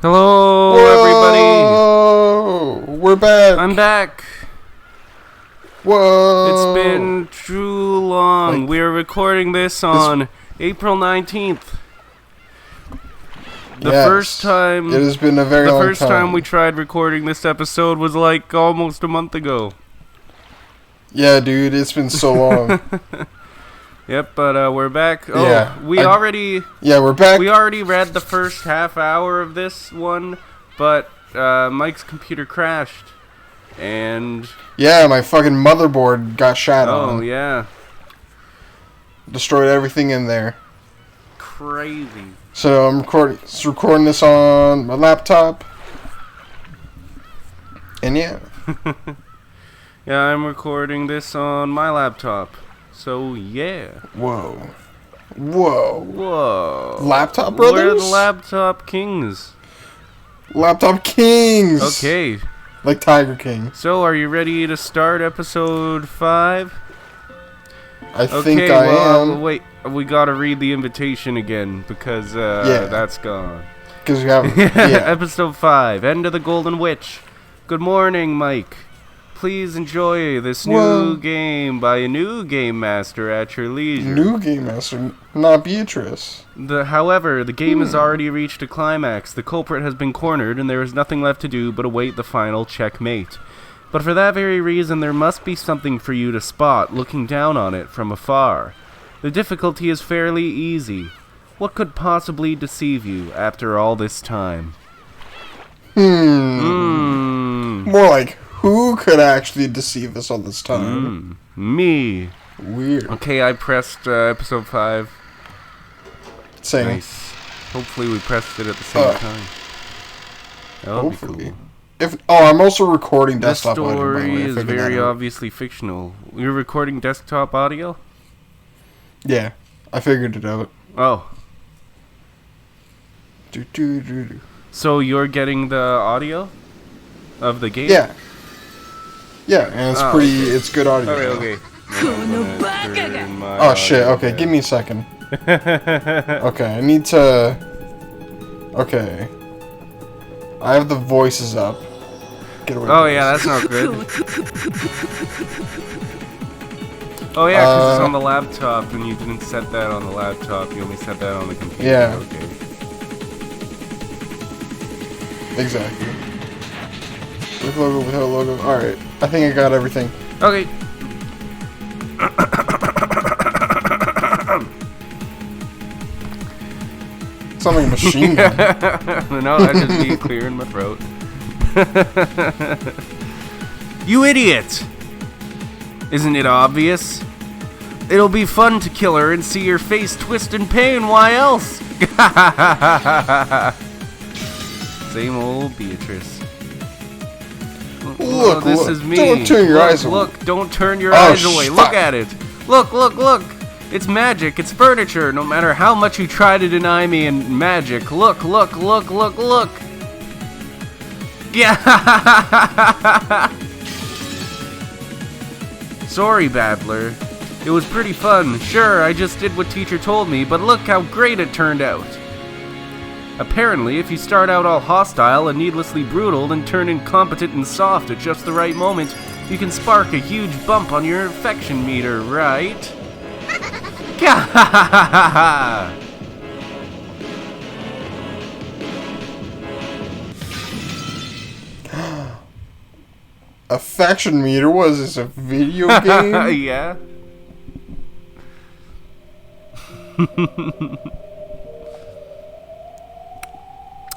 Hello, Whoa! everybody. We're back. I'm back. Whoa! It's been too long. We're recording this on April 19th. The first time. It has been a very long time. The first time we tried recording this episode was like almost a month ago. Yeah, dude, it's been so long. Yep, but we're back. Oh, yeah, we're back. We already read the first half hour of this one, but Mike's computer crashed, and yeah, my fucking motherboard got shot on. Oh yeah, destroyed everything in there. Crazy. So I'm recording this on my laptop, and yeah. Yeah, I'm recording this on my laptop. So, yeah. Whoa. Laptop brothers? We're the laptop kings. Laptop kings! Okay. Like Tiger King. So, are you ready to start episode 5? I think I am. Wait, we gotta read the invitation again, because, that's gone. Because we have Episode 5, End of the Golden Witch. Good morning, Mike. Please enjoy this new game by a new game master at your leisure. New game master, not Beatrice. However, the game has already reached a climax. The culprit has been cornered, and there is nothing left to do but await the final checkmate. But for that very reason, there must be something for you to spot, looking down on it from afar. The difficulty is fairly easy. What could possibly deceive you after all this time? More like, who could actually deceive us all this time? Me. Weird. Okay, I pressed episode 5. Same. Nice. Hopefully we pressed it at the same time. That'll be cool. I'm also recording desktop audio. audio. This story is very obviously fictional. You're recording desktop audio? Yeah, I figured it out. Oh. So you're getting the audio of the game? Yeah. Yeah, and it's it's good audio. Okay. Oh shit, okay, give me a second. Okay, I need to... Okay. I have the voices up. Get away. Oh yeah, that's not good. Oh yeah, because it's on the laptop, and you didn't set that on the laptop, you only set that on the computer. Yeah. Okay. Exactly. With logo, without logo. Alright, I think I got everything. Okay. Sounds like a machine gun. No, that's just me clearing my throat. You idiot! Isn't it obvious? It'll be fun to kill her and see your face twist in pain, why else? Same old Beatrice. Look, this is me. Don't turn your eyes away. Look, don't turn your eyes away. Fuck. Look at it. Look. It's magic. It's furniture. No matter how much you try to deny me and magic. Look. Yeah. Sorry, Babbler. It was pretty fun. Sure, I just did what teacher told me, but look how great it turned out. Apparently, if you start out all hostile and needlessly brutal, then turn incompetent and soft at just the right moment, you can spark a huge bump on your affection meter, right? Affection meter? Was this a video game? Yeah.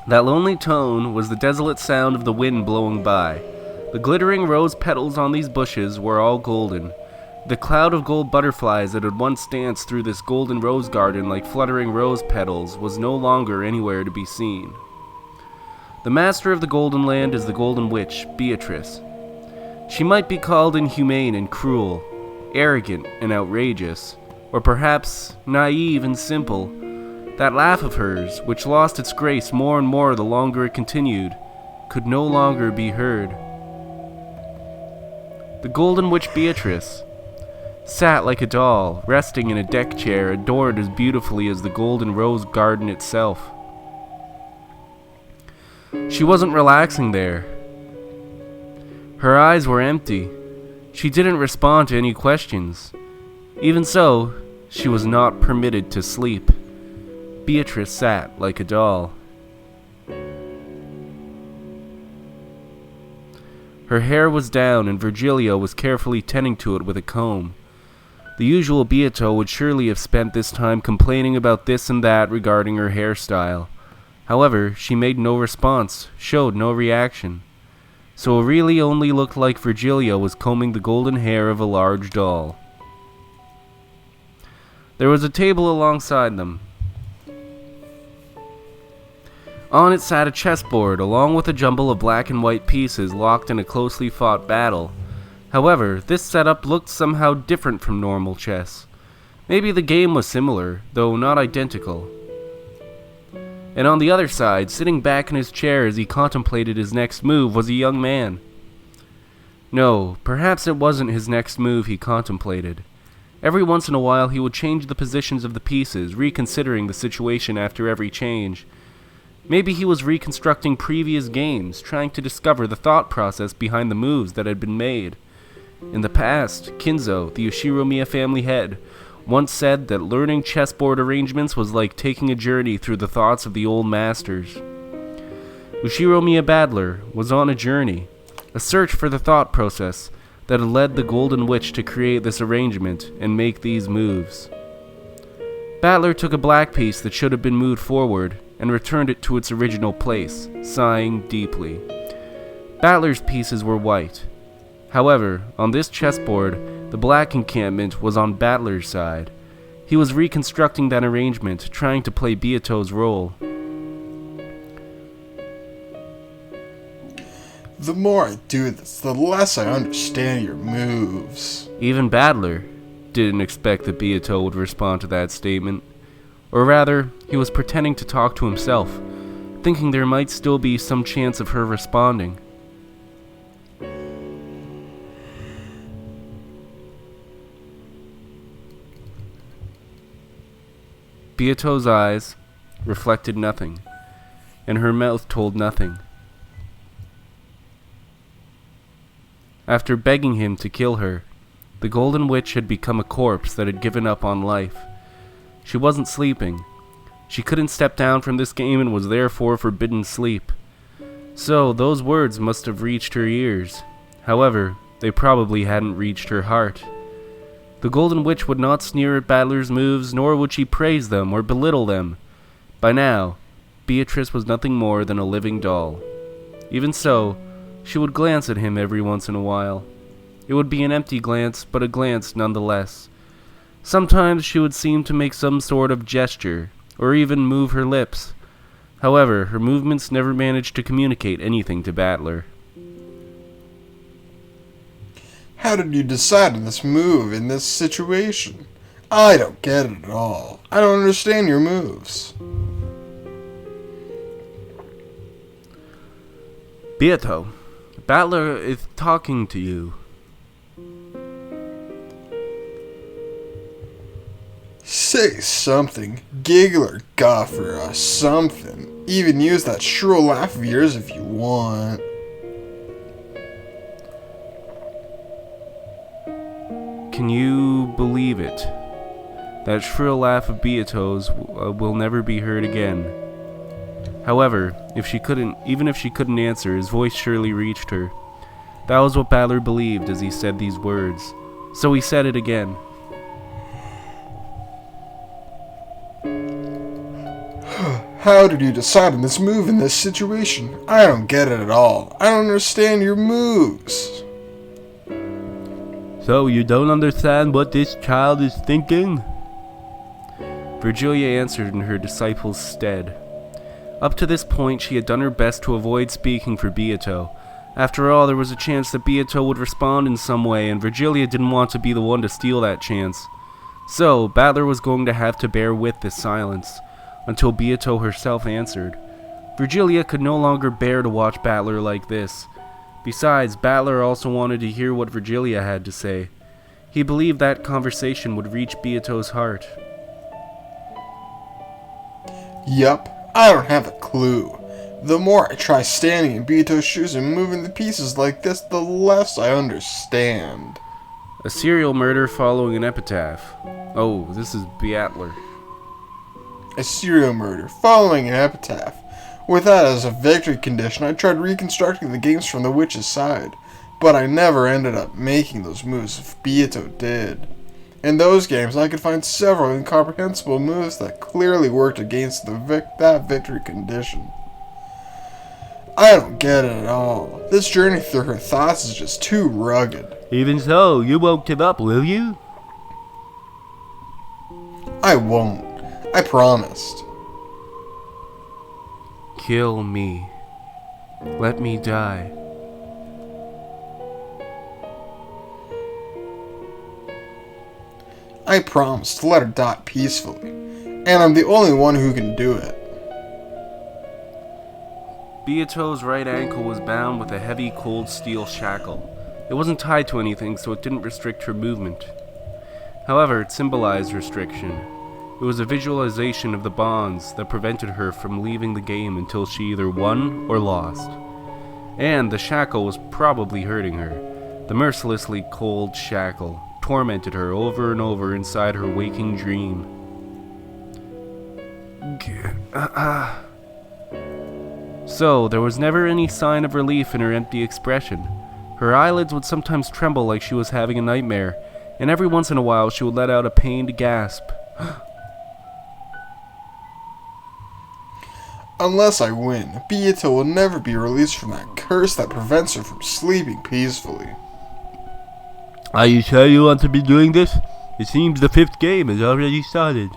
That lonely tone was the desolate sound of the wind blowing by. The glittering rose petals on these bushes were all golden. The cloud of gold butterflies that had once danced through this golden rose garden like fluttering rose petals was no longer anywhere to be seen. The master of the Golden Land is the Golden Witch, Beatrice. She might be called inhumane and cruel, arrogant and outrageous, or perhaps naive and simple. That laugh of hers, which lost its grace more and more the longer it continued, could no longer be heard. The Golden Witch Beatrice sat like a doll, resting in a deck chair adorned as beautifully as the golden rose garden itself. She wasn't relaxing there. Her eyes were empty. She didn't respond to any questions. Even so, she was not permitted to sleep. Beatrice sat like a doll. Her hair was down, and Virgilio was carefully tending to it with a comb. The usual Beato would surely have spent this time complaining about this and that regarding her hairstyle. However, she made no response, showed no reaction. So it really only looked like Virgilio was combing the golden hair of a large doll. There was a table alongside them. On it sat a chessboard, along with a jumble of black and white pieces locked in a closely fought battle. However, this setup looked somehow different from normal chess. Maybe the game was similar, though not identical. And on the other side, sitting back in his chair as he contemplated his next move, was a young man. No, perhaps it wasn't his next move he contemplated. Every once in a while he would change the positions of the pieces, reconsidering the situation after every change. Maybe he was reconstructing previous games, trying to discover the thought process behind the moves that had been made. In the past, Kinzo, the Ushiromiya family head, once said that learning chessboard arrangements was like taking a journey through the thoughts of the old masters. Ushiromiya Battler was on a journey, a search for the thought process that had led the Golden Witch to create this arrangement and make these moves. Battler took a black piece that should have been moved forward and returned it to its original place, sighing deeply. Battler's pieces were white. However, on this chessboard, the black encampment was on Battler's side. He was reconstructing that arrangement, trying to play Beato's role. The more I do this, the less I understand your moves. Even Battler didn't expect that Beato would respond to that statement. Or rather, he was pretending to talk to himself, thinking there might still be some chance of her responding. Beato's eyes reflected nothing, and her mouth told nothing. After begging him to kill her, the Golden Witch had become a corpse that had given up on life. She wasn't sleeping. She couldn't step down from this game and was therefore forbidden sleep. So those words must have reached her ears. However, they probably hadn't reached her heart. The Golden Witch would not sneer at Battler's moves, nor would she praise them or belittle them. By now, Beatrice was nothing more than a living doll. Even so, she would glance at him every once in a while. It would be an empty glance, but a glance nonetheless. Sometimes she would seem to make some sort of gesture, or even move her lips. However, her movements never managed to communicate anything to Battler. How did you decide on this move in this situation? I don't get it at all. I don't understand your moves. Beato, Battler is talking to you. Say something. Giggle or guff or something. Even use that shrill laugh of yours if you want. Can you believe it? That shrill laugh of Beato's will never be heard again. However, even if she couldn't answer, his voice surely reached her. That was what Battler believed as he said these words. So he said it again. How did you decide on this move in this situation? I don't get it at all. I don't understand your moves. So you don't understand what this child is thinking? Virgilia answered in her disciple's stead. Up to this point, she had done her best to avoid speaking for Beato. After all, there was a chance that Beato would respond in some way, and Virgilia didn't want to be the one to steal that chance. So, Battler was going to have to bear with this silence, until Beato herself answered. Virgilia could no longer bear to watch Battler like this. Besides, Battler also wanted to hear what Virgilia had to say. He believed that conversation would reach Beato's heart. Yup, I don't have a clue. The more I try standing in Beato's shoes and moving the pieces like this, the less I understand. A serial murder following an epitaph. Oh, this is Beatler. A serial murder following an epitaph. With that as a victory condition, I tried reconstructing the games from the witch's side, but I never ended up making those moves if Beato did. In those games, I could find several incomprehensible moves that clearly worked against that victory condition. I don't get it at all. This journey through her thoughts is just too rugged. Even so, you won't give up, will you? I won't. I promised. Kill me. Let me die. I promised to let her die peacefully, and I'm the only one who can do it. Beato's right ankle was bound with a heavy cold steel shackle. It wasn't tied to anything, so it didn't restrict her movement. However, it symbolized restriction. It was a visualization of the bonds that prevented her from leaving the game until she either won or lost. And the shackle was probably hurting her. The mercilessly cold shackle tormented her over and over inside her waking dream. So, there was never any sign of relief in her empty expression. Her eyelids would sometimes tremble like she was having a nightmare, and every once in a while she would let out a pained gasp. Unless I win, Beato will never be released from that curse that prevents her from sleeping peacefully. Are you sure you want to be doing this? It seems the 5th game has already started.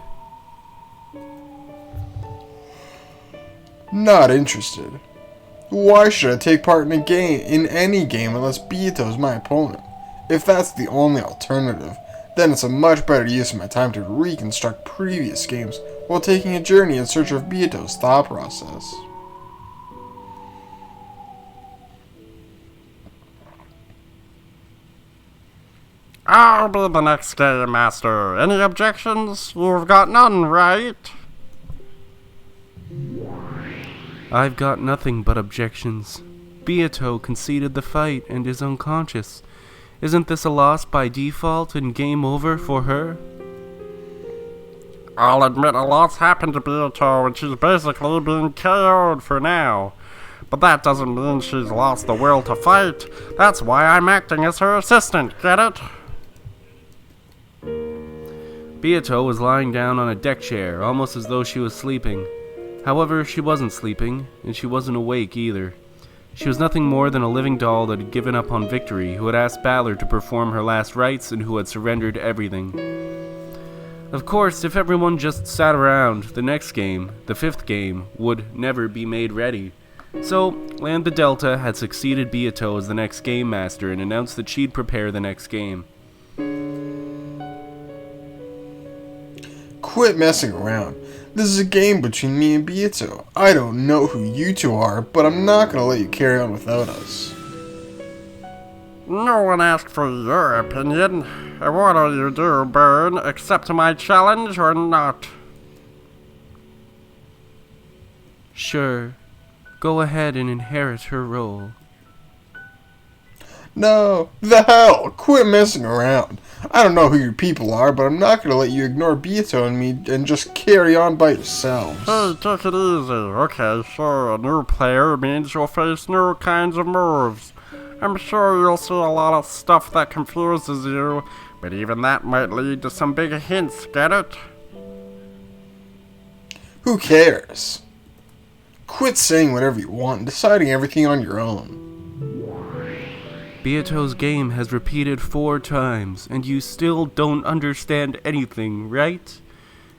Not interested. Why should I take part in any game unless Beato is my opponent? If that's the only alternative, then it's a much better use of my time to reconstruct previous games while taking a journey in search of Beato's thought process. I'll be the next game master. Any objections? You've got none, right? I've got nothing but objections. Beato conceded the fight and is unconscious. Isn't this a loss by default and game over for her? I'll admit a lot's happened to Beato and she's basically being KO'd for now. But that doesn't mean she's lost the will to fight. That's why I'm acting as her assistant, get it? Beato was lying down on a deck chair, almost as though she was sleeping. However, she wasn't sleeping, and she wasn't awake either. She was nothing more than a living doll that had given up on victory, who had asked Balor to perform her last rites, and who had surrendered everything. Of course, if everyone just sat around, the next game, the 5th game, would never be made ready. So, Land the Delta had succeeded Beato as the next game master and announced that she'd prepare the next game. Quit messing around. This is a game between me and Beato. I don't know who you two are, but I'm not gonna let you carry on without us. No one asked for your opinion. What do you do, Burn? Accept my challenge or not? Sure, go ahead and inherit her role. No, the hell! Quit messing around. I don't know who your people are, but I'm not gonna let you ignore Beato and me and just carry on by yourselves. Hey, take it easy. Okay, sure, a new player means you'll face new kinds of moves. I'm sure you'll see a lot of stuff that confuses you, but even that might lead to some big hints, get it? Who cares? Quit saying whatever you want and deciding everything on your own. Beato's game has repeated 4 times, and you still don't understand anything, right?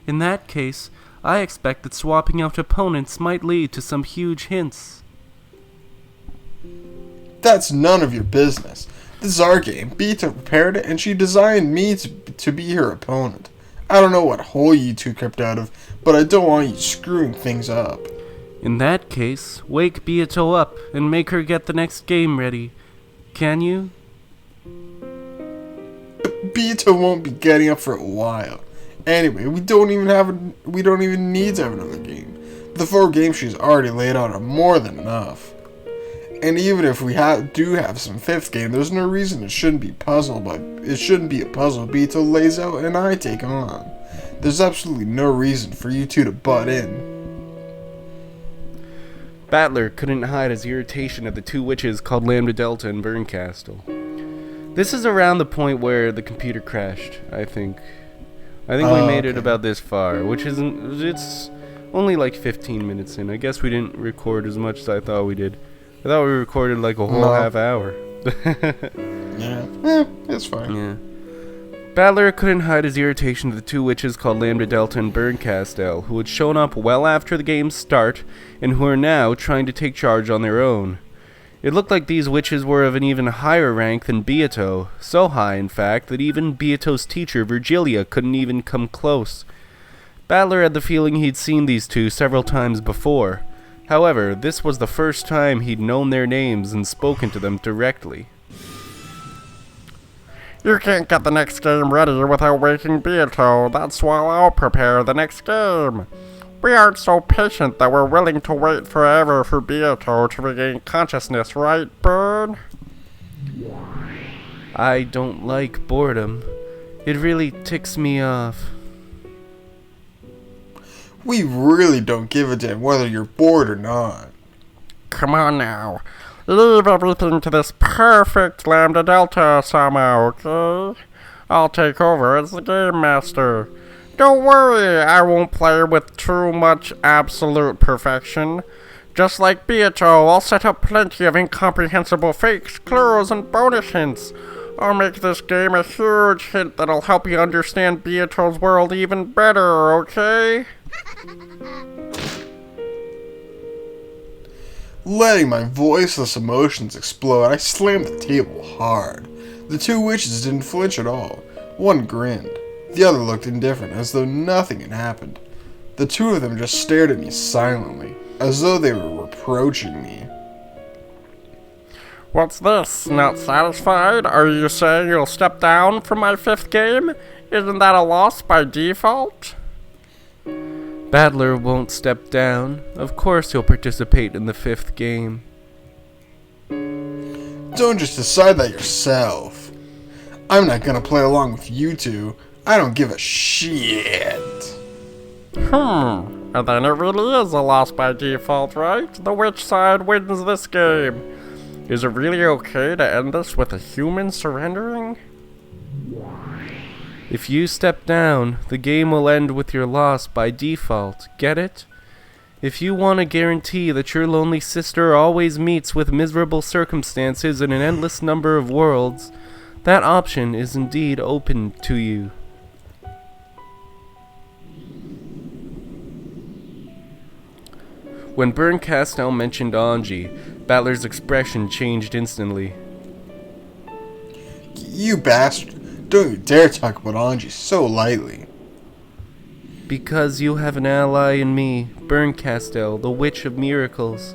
In that case, I expect that swapping out opponents might lead to some huge hints. That's none of your business. This is our game. Beato prepared it, and she designed me to be her opponent. I don't know what hole you two crept out of, but I don't want you screwing things up. In that case, wake Beato up and make her get the next game ready. Can you? Beato won't be getting up for a while. Anyway, we don't even need to have another game. The 4 games she's already laid out are more than enough. And even if we do have some 5th game, there's no reason it shouldn't be a puzzle Beato lays out and I take on. There's absolutely no reason for you two to butt in. Battler couldn't hide his irritation at the 2 witches called Lambda Delta and Burncastle. This is around the point where the computer crashed, I think. We made it about this far, which it's only like 15 minutes in. I guess we didn't record as much as I thought we did. I thought we recorded like a whole half hour. Yeah, it's fine. Yeah. Battler couldn't hide his irritation to the 2 witches called Lambda Delta and Burncastle, who had shown up well after the game's start, and who are now trying to take charge on their own. It looked like these witches were of an even higher rank than Beato, so high, in fact, that even Beato's teacher, Virgilia, couldn't even come close. Battler had the feeling he'd seen these 2 several times before. However, this was the first time he'd known their names and spoken to them directly. You can't get the next game ready without waking Beato. That's why I'll prepare the next game. We aren't so patient that we're willing to wait forever for Beato to regain consciousness, right, Burn? I don't like boredom. It really ticks me off. We really don't give a damn whether you're bored or not. Come on now. Leave everything to this perfect Lambda Delta somehow, okay? I'll take over as the game master. Don't worry, I won't play with too much absolute perfection. Just like Beato, I'll set up plenty of incomprehensible fakes, clues, and bonus hints. I'll make this game a huge hint that'll help you understand Beato's world even better, okay? Letting my voiceless emotions explode, I slammed the table hard. The 2 witches didn't flinch at all. One grinned. The other looked indifferent, as though nothing had happened. The 2 of them just stared at me silently, as though they were reproaching me. What's this? Not satisfied? Are you saying you'll step down from my 5th game? Isn't that a loss by default? Battler won't step down. Of course he'll participate in the 5th game. Don't just decide that yourself. I'm not gonna play along with you 2. I don't give a shit. And then it really is a loss by default, right? The witch side wins this game. Is it really okay to end this with a human surrendering? If you step down, the game will end with your loss by default. Get it? If you want to guarantee that your lonely sister always meets with miserable circumstances in an endless number of worlds, that option is indeed open to you. When Burncastle mentioned Anji, Battler's expression changed instantly. You bastard. Don't you dare talk about Anji so lightly. Because you have an ally in me, Burncastle, the Witch of Miracles.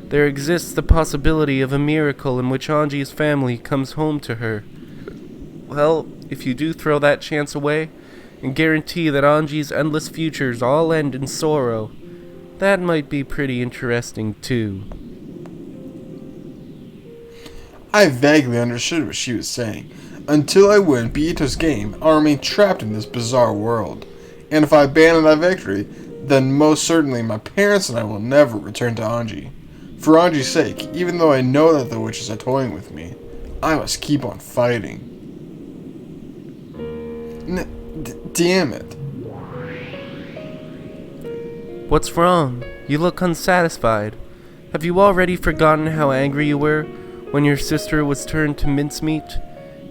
There exists the possibility of a miracle in which Anji's family comes home to her. Well, if you do throw that chance away, and guarantee that Anji's endless futures all end in sorrow, that might be pretty interesting too. I vaguely understood what she was saying. Until I win Beato's game, I'll remain trapped in this bizarre world. And if I abandon that victory, then most certainly my parents and I will never return to Anji. For Anji's sake, even though I know that the witches are toying with me, I must keep on fighting. Damn it. What's wrong? You look unsatisfied. Have you already forgotten how angry you were when your sister was turned to mincemeat?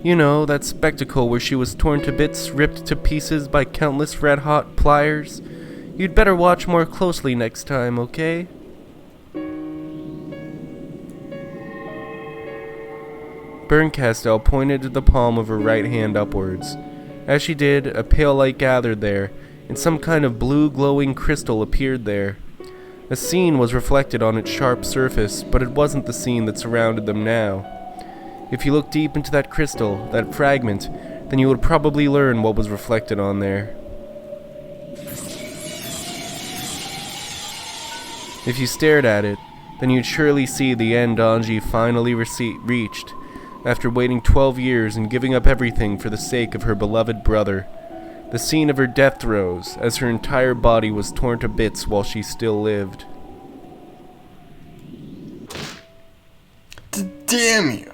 You know, that spectacle where she was torn to bits, ripped to pieces by countless red-hot pliers. You'd better watch more closely next time, okay? Burncastle pointed to the palm of her right hand upwards. As she did, a pale light gathered there, and some kind of blue glowing crystal appeared there. A scene was reflected on its sharp surface, but it wasn't the scene that surrounded them now. If you look deep into that crystal, that fragment, then you would probably learn what was reflected on there. If you stared at it, then you'd surely see the end Anji finally reached, after waiting 12 years and giving up everything for the sake of her beloved brother. The scene of her death throes, as her entire body was torn to bits while she still lived. Damn you!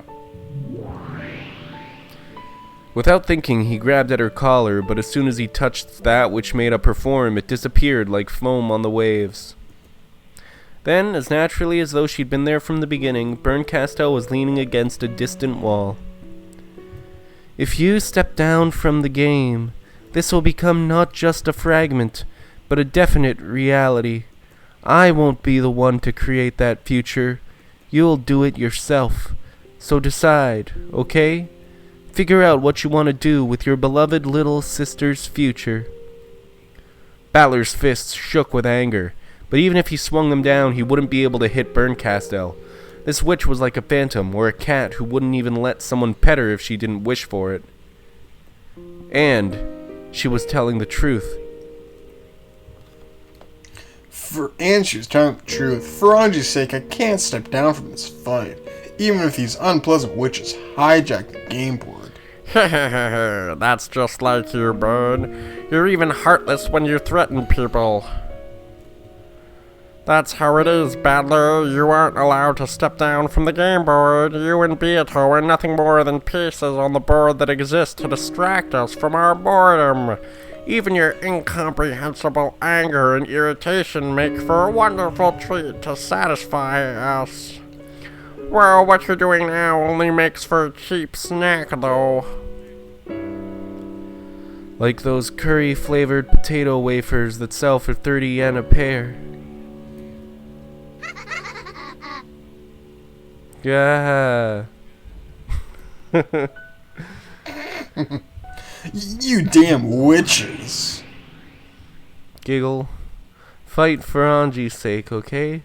Without thinking, he grabbed at her collar, but as soon as he touched that which made up her form, it disappeared like foam on the waves. Then, as naturally as though she'd been there from the beginning, Berncastel was leaning against a distant wall. If you step down from the game, this will become not just a fragment, but a definite reality. I won't be the one to create that future. You'll do it yourself. So decide, okay? Figure out what you want to do with your beloved little sister's future. Balor's fists shook with anger, but even if he swung them down, he wouldn't be able to hit Berncastel. This witch was like a phantom, or a cat who wouldn't even let someone pet her if she didn't wish for it. And she was telling the truth. She was telling the truth. For Anji's sake, I can't step down from this fight, even if these unpleasant witches hijack the game board. That's just like you, Bird. You're even heartless when you threaten people. That's how it is, Battler. You aren't allowed to step down from the game board. You and Beato are nothing more than pieces on the board that exist to distract us from our boredom. Even your incomprehensible anger and irritation make for a wonderful treat to satisfy us. Well, what you're doing now only makes for a cheap snack, though. Like those curry-flavored potato wafers that sell for 30 yen a pair. Yeah. You damn witches. Giggle. Fight for Anji's sake, okay?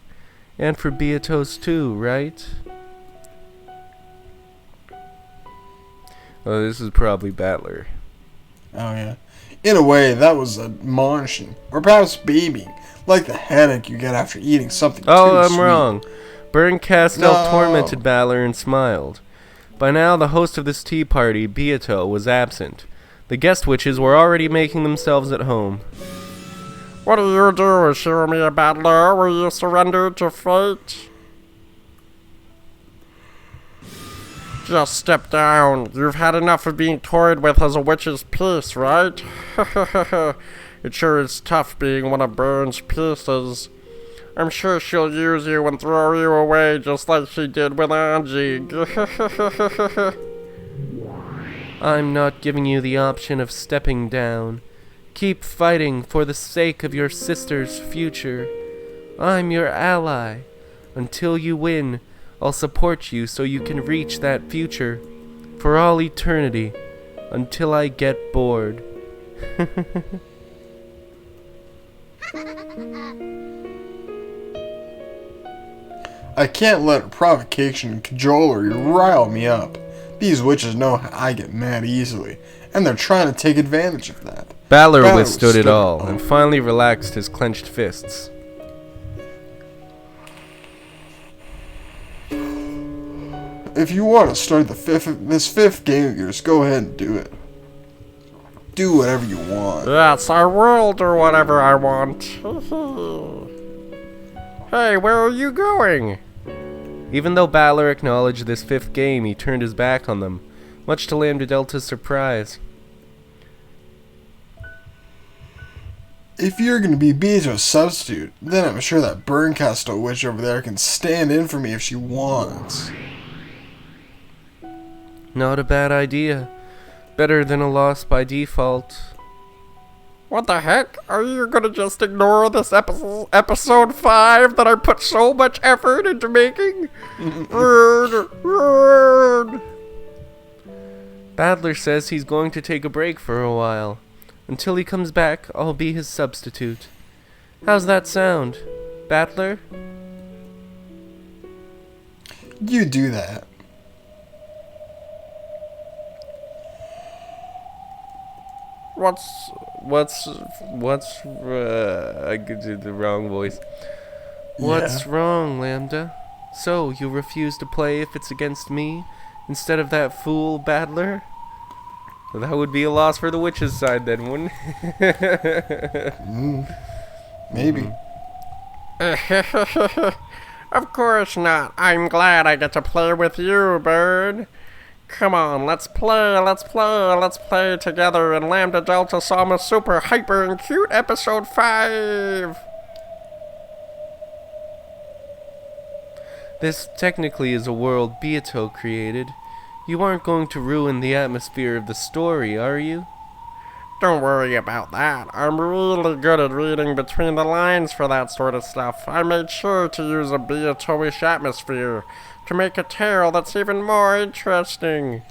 And for Beato's too, right? Oh, this is probably Battler. Oh yeah. In a way, that was admonishing, or perhaps babying, like the headache you get after eating something too I'm sweet. wrong. Berncastel No. tormented Battler and smiled. By now, the host of this tea party, Beato, was absent. The guest witches were already making themselves at home. What do you do, Shiromia Battler? Will you surrender to fate? Just step down. You've had enough of being toyed with as a witch's piece, right? It sure is tough being one of Burn's pieces. I'm sure she'll use you and throw you away just like she did with Anji. I'm not giving you the option of stepping down. Keep fighting for the sake of your sister's future. I'm your ally. Until you win, I'll support you so you can reach that future. For all eternity. Until I get bored. I can't let a provocation and cajolery rile me up. These witches know how I get mad easily, and they're trying to take advantage of that. Battler withstood it all, and finally relaxed his clenched fists. If you want to start this fifth game of yours, go ahead and do it. Do whatever you want. Yes, I will do whatever I want. Hey, where are you going? Even though Battler acknowledged this fifth game, he turned his back on them, much to Lambda Delta's surprise. If you're going to be Beato's substitute, then I'm sure that Berncastel witch over there can stand in for me if she wants. Not a bad idea. Better than a loss by default. What the heck? Are you gonna just ignore this episode 5 that I put so much effort into making? Rude. Battler says he's going to take a break for a while. Until he comes back, I'll be his substitute. How's that sound, Battler? You do that. I could do the wrong voice. What's wrong, Lambda? So, you refuse to play if it's against me, instead of that fool battler? Well, that would be a loss for the witch's side then, wouldn't it? Maybe. Of course not. I'm glad I get to play with you, bird. Come on, let's play together in Lambda Delta Sama Super Hyper and Cute Episode 5. This technically is a world Beato created. You aren't going to ruin the atmosphere of the story, are you? Don't worry about that. I'm really good at reading between the lines for that sort of stuff. I made sure to use a Beato-ish atmosphere to make a tale that's even more interesting.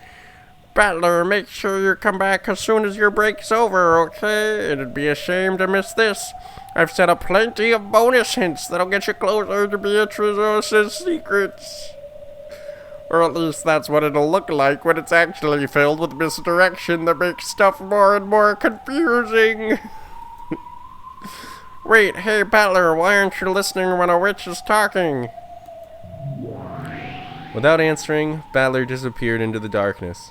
Battler, make sure you come back as soon as your break's over, okay? It'd be a shame to miss this. I've set up plenty of bonus hints that'll get you closer to Beatrice's secrets. Or at least that's what it'll look like when it's actually filled with misdirection that makes stuff more and more confusing. Wait, hey Battler, why aren't you listening when a witch is talking? Without answering, Battler disappeared into the darkness.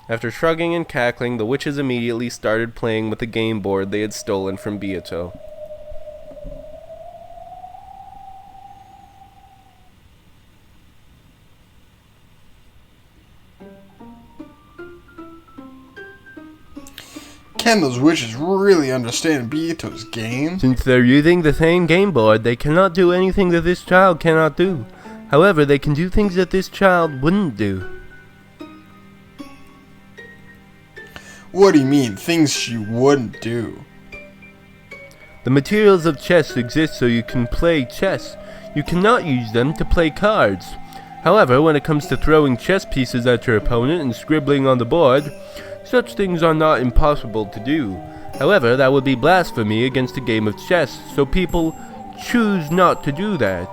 After shrugging and cackling, the witches immediately started playing with the game board they had stolen from Beato. Can those witches really understand Beato's game? Since they're using the same game board, they cannot do anything that this child cannot do. However, they can do things that this child wouldn't do. What do you mean, things she wouldn't do? The materials of chess exist so you can play chess. You cannot use them to play cards. However, when it comes to throwing chess pieces at your opponent and scribbling on the board, such things are not impossible to do. However, that would be blasphemy against a game of chess, so people choose not to do that.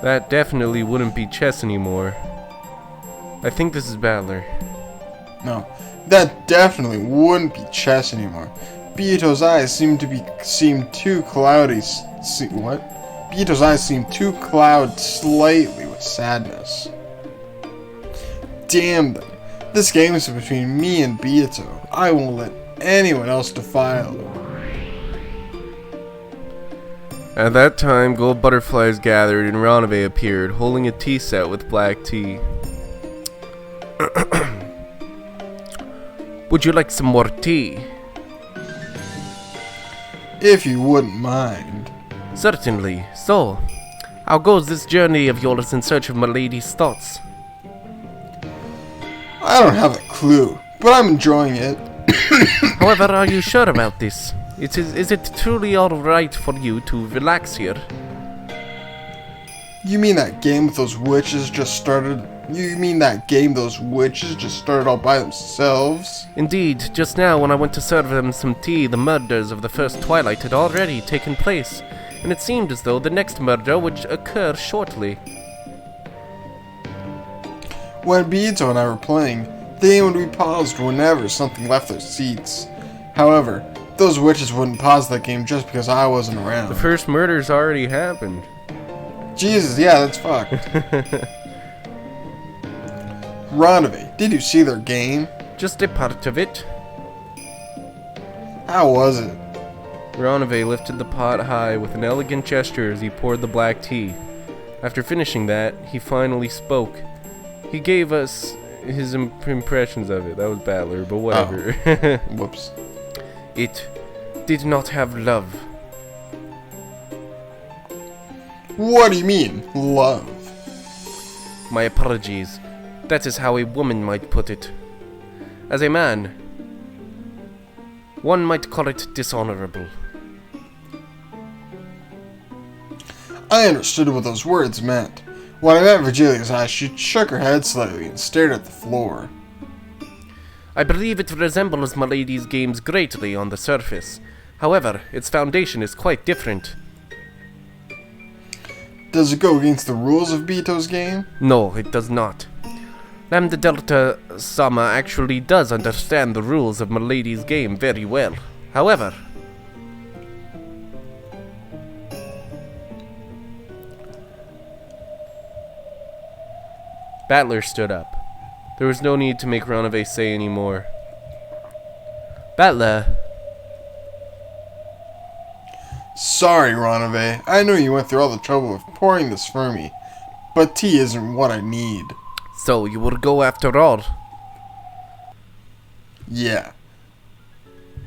That definitely wouldn't be chess anymore. I think this is Battler. No, that definitely wouldn't be chess anymore. Beato's eyes seem too cloudy. What? Beato's eyes seem too clouded slightly with sadness. Damn them. This game is between me and Beato. I won't let anyone else defile it. At that time, gold butterflies gathered and Ranave appeared, holding a tea set with black tea. Would you like some more tea? If you wouldn't mind. Certainly. So, how goes this journey of yours in search of Milady's thoughts? I don't have a clue, but I'm enjoying it. However, are you sure about this? Is it truly alright for you to relax here? You mean that game with those witches just started? You mean that game those witches just started all by themselves? Indeed, just now when I went to serve them some tea, the murders of the first twilight had already taken place, and it seemed as though the next murder would occur shortly. When Beato and I were playing, the game would be paused whenever something left their seats. However, those witches wouldn't pause that game just because I wasn't around. The first murder's already happened. Jesus, yeah, that's fucked. Ranave, did you see their game? Just a part of it. How was it? Ranave lifted the pot high with an elegant gesture as he poured the black tea. After finishing that, he finally spoke. He gave us his impressions of it. That was Battler, but whatever. Oh. Whoops. It did not have love. What do you mean, love? My apologies. That is how a woman might put it. As a man, one might call it dishonorable. I understood what those words meant. When I met Virgilia's eyes, she shook her head slightly and stared at the floor. I believe it resembles Milady's games greatly on the surface. However, its foundation is quite different. Does it go against the rules of Beato's game? No, it does not. Lambda Delta Sama actually does understand the rules of Milady's game very well. However, Battler stood up. There was no need to make Ronave say any more. Battler. Sorry, Ronave. I know you went through all the trouble of pouring this for me, but tea isn't what I need. So you will go after all? Yeah.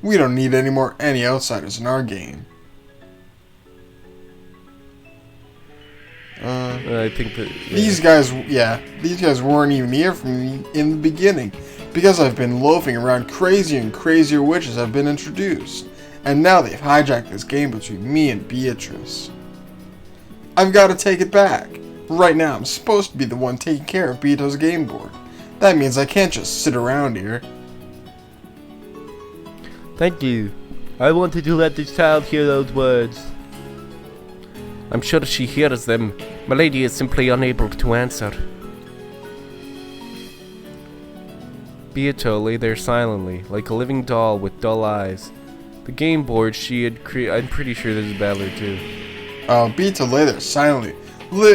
We don't need any outsiders in our game. I think that... Yeah. These guys weren't even here for me in the beginning, because I've been loafing around crazier and crazier witches have been introduced, and now they've hijacked this game between me and Beatrice. I've got to take it back. Right now, I'm supposed to be the one taking care of Beato's game board. That means I can't just sit around here. Thank you. I wanted to let this child hear those words. I'm sure she hears them. Milady is simply unable to answer. Beato lay there silently, like a living doll with dull eyes. The game board she had I'm pretty sure this is Battler too. Beato lay there silently,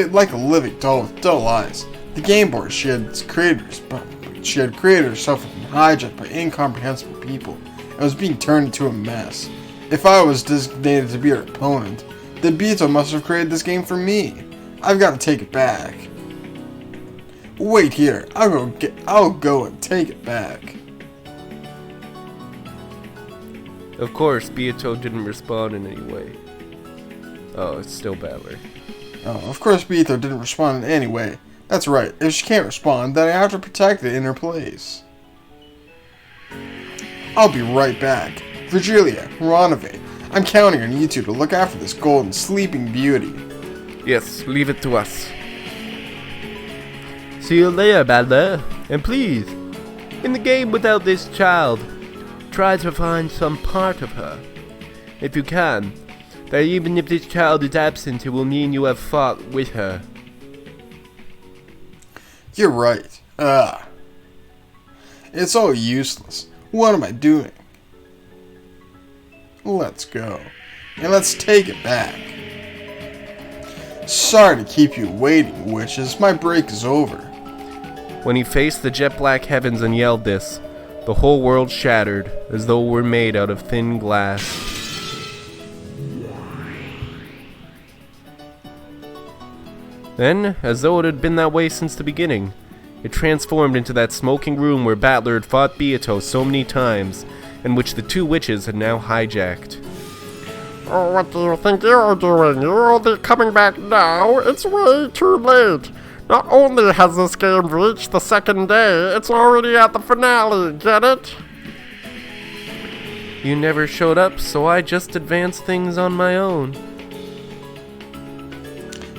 like a living doll with dull eyes. The game board she had created herself and hijacked by incomprehensible people, and was being turned into a mess. If I was designated to be her opponent, then Beato must have created this game for me. I've got to take it back. Wait here. I'll go and take it back. Of course, Beato didn't respond in any way. Oh, it's still Battler. Oh, of course Beato didn't respond in any way. That's right. If she can't respond, then I have to protect it in her place. I'll be right back. Virgilia, Ronave, I'm counting on you two to look after this golden sleeping beauty. Yes, leave it to us. See you later, Battler. And please, in the game without this child, try to find some part of her. If you can, that even if this child is absent, it will mean you have fought with her. You're right. It's all useless. What am I doing? Let's go. And let's take it back. Sorry to keep you waiting, witches. My break is over. When he faced the jet black heavens and yelled this, the whole world shattered, as though it were made out of thin glass. Then, as though it had been that way since the beginning, it transformed into that smoking room where Battler had fought Beato so many times, and which the two witches had now hijacked. Oh, what do you think you're doing? You're only coming back now? It's way too late. Not only has this game reached the second day, it's already at the finale, get it? You never showed up, so I just advanced things on my own.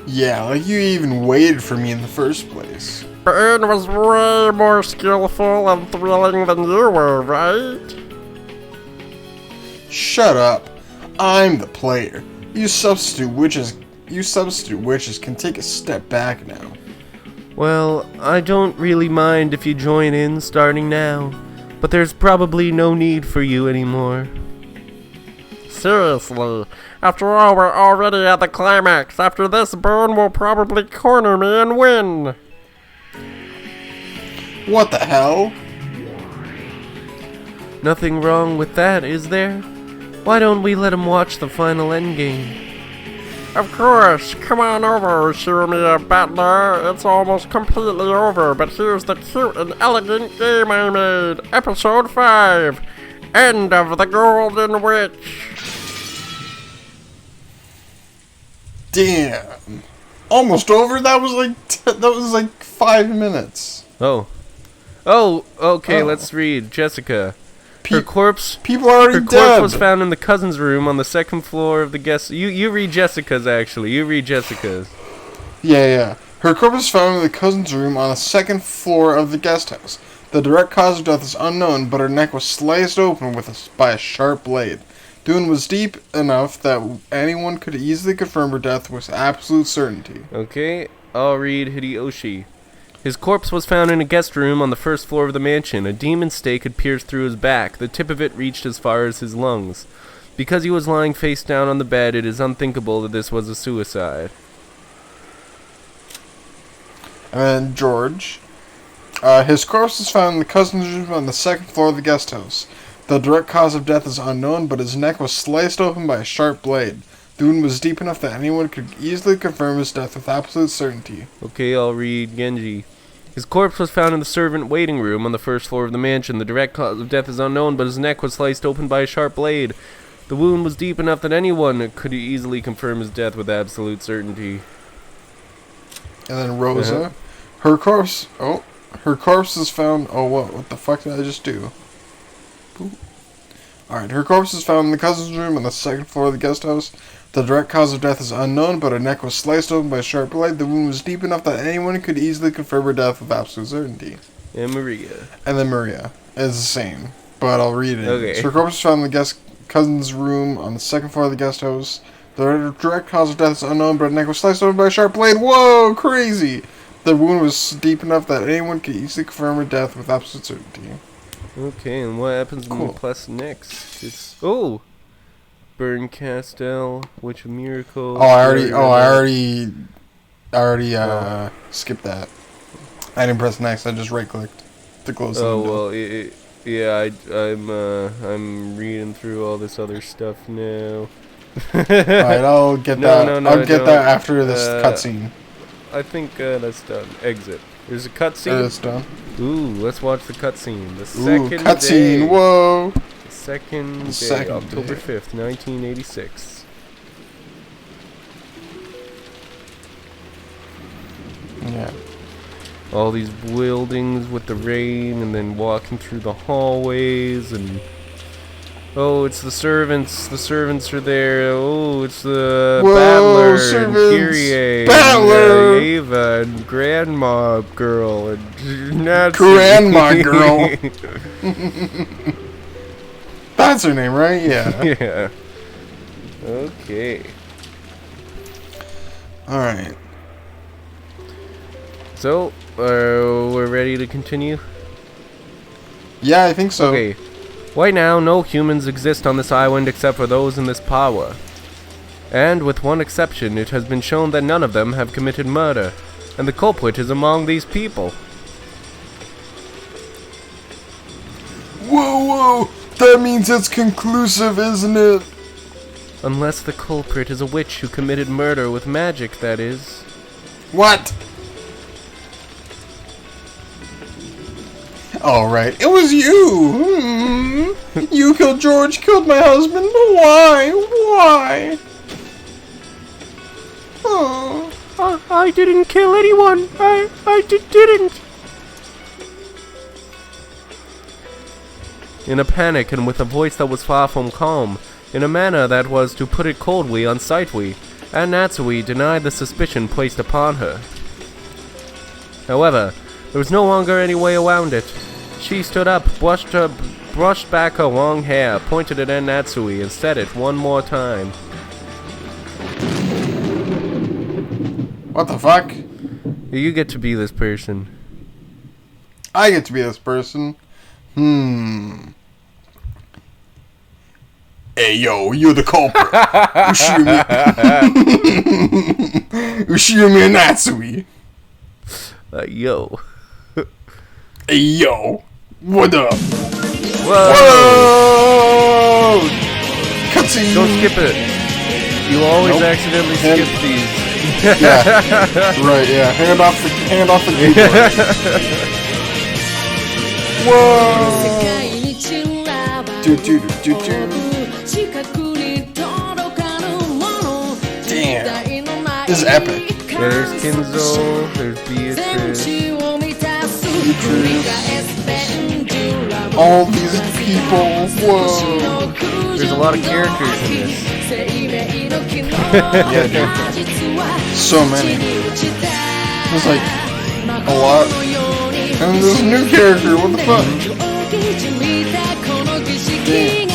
Yeah, like you even waited for me in the first place. Bane was way more skillful and thrilling than you were, right? Shut up. I'm the player. You substitute witches can take a step back now. Well, I don't really mind if you join in starting now, but there's probably no need for you anymore. Seriously, after all, we're already at the climax. After this, Bane will probably corner me and win. What the hell? Nothing wrong with that, is there? Why don't we let him watch the final endgame? Of course, come on over, Umineko Battler. It's almost completely over, but here's the cute and elegant game I made. Episode 5, End of the Golden Witch. Damn. Almost over? That was like 5 minutes. Oh, okay, let's read. Jessica. Her corpse People are already Her dead. corpse was found in the cousin's room on the second floor of the guest... You read Jessica's, actually. You read Jessica's. Yeah. Her corpse was found in the cousin's room on the second floor of the guest house. The direct cause of death is unknown, but her neck was sliced open by a sharp blade. The wound was deep enough that anyone could easily confirm her death with absolute certainty. Okay, I'll read Hideyoshi. His corpse was found in a guest room on the first floor of the mansion. A demon stake had pierced through his back. The tip of it reached as far as his lungs. Because he was lying face down on the bed, it is unthinkable that this was a suicide. And then George. His corpse was found in the cousin's room on the second floor of the guest house. The direct cause of death is unknown, but his neck was sliced open by a sharp blade. The wound was deep enough that anyone could easily confirm his death with absolute certainty. Okay, I'll read Genji. His corpse was found in the servant waiting room on the first floor of the mansion. The direct cause of death is unknown, but his neck was sliced open by a sharp blade. The wound was deep enough that anyone could easily confirm his death with absolute certainty. And then Rosa. Her corpse is found. Oh, what the fuck did I just do? Alright, her corpse is found in the cousin's room on the second floor of the guest house. The direct cause of death is unknown, but her neck was sliced open by a sharp blade. The wound was deep enough that anyone could easily confirm her death with absolute certainty. And Maria. And then Maria is the same, but I'll read it. Okay. So her corpse was found in the cousin's room on the second floor of the guest house. The direct cause of death is unknown, but her neck was sliced open by a sharp blade. Whoa, crazy! The wound was deep enough that anyone could easily confirm her death with absolute certainty. Okay, and what happens in the plus next? It's Burn Castell, Witch of Miracle. I already skipped that. I didn't press next. I just right-clicked to close the window. Yeah, I'm reading through all this other stuff now. Alright, I'll get that. I'll get that after this cutscene. I think that's done. Exit. There's a cutscene. It's done. Ooh, let's watch the cutscene. The second cutscene. day. Whoa. The second day, second October day. 5th, 1986. Yeah. All these buildings with the rain, and then walking through the hallways, and it's the servants. The servants are there. Oh, it's the battler, and Kyrie, Battler, and Ava, and Grandma Girl, and Nazi. Grandma Girl. That's her name, right? Yeah. Yeah. Okay. All right. So, we're ready to continue? Yeah, I think so. Okay. Right now, no humans exist on this island except for those in this power. And, with one exception, it has been shown that none of them have committed murder, and the culprit is among these people. Whoa! That means it's conclusive, isn't it? Unless the culprit is a witch who committed murder with magic, that is. What? Alright, it was you! You killed George, killed my husband. Why? Why? Oh. I didn't kill anyone. I didn't. In a panic and with a voice that was far from calm, in a manner that was, to put it coldly, unsightly, Aunt Natsui denied the suspicion placed upon her. However, there was no longer any way around it. She stood up, brushed back her long hair, pointed at Aunt Natsui, and said it one more time. What the fuck? You get to be this person. I get to be this person. Hey, yo, you're the culprit. Ushiyumi Natsui. Yo. Hey, yo. What up? Whoa! Whoa! Cutscene. Don't skip it. You always accidentally skip these. Yeah. Right, yeah. Hand off the keyboard. Whoa! Damn. This is epic. Yeah, there's Kinzo, there's Beatrice. All these people. Whoa. There's a lot of characters in this. Yeah, dude. So many. There's like a lot. And there's a new character. What the fuck? Damn.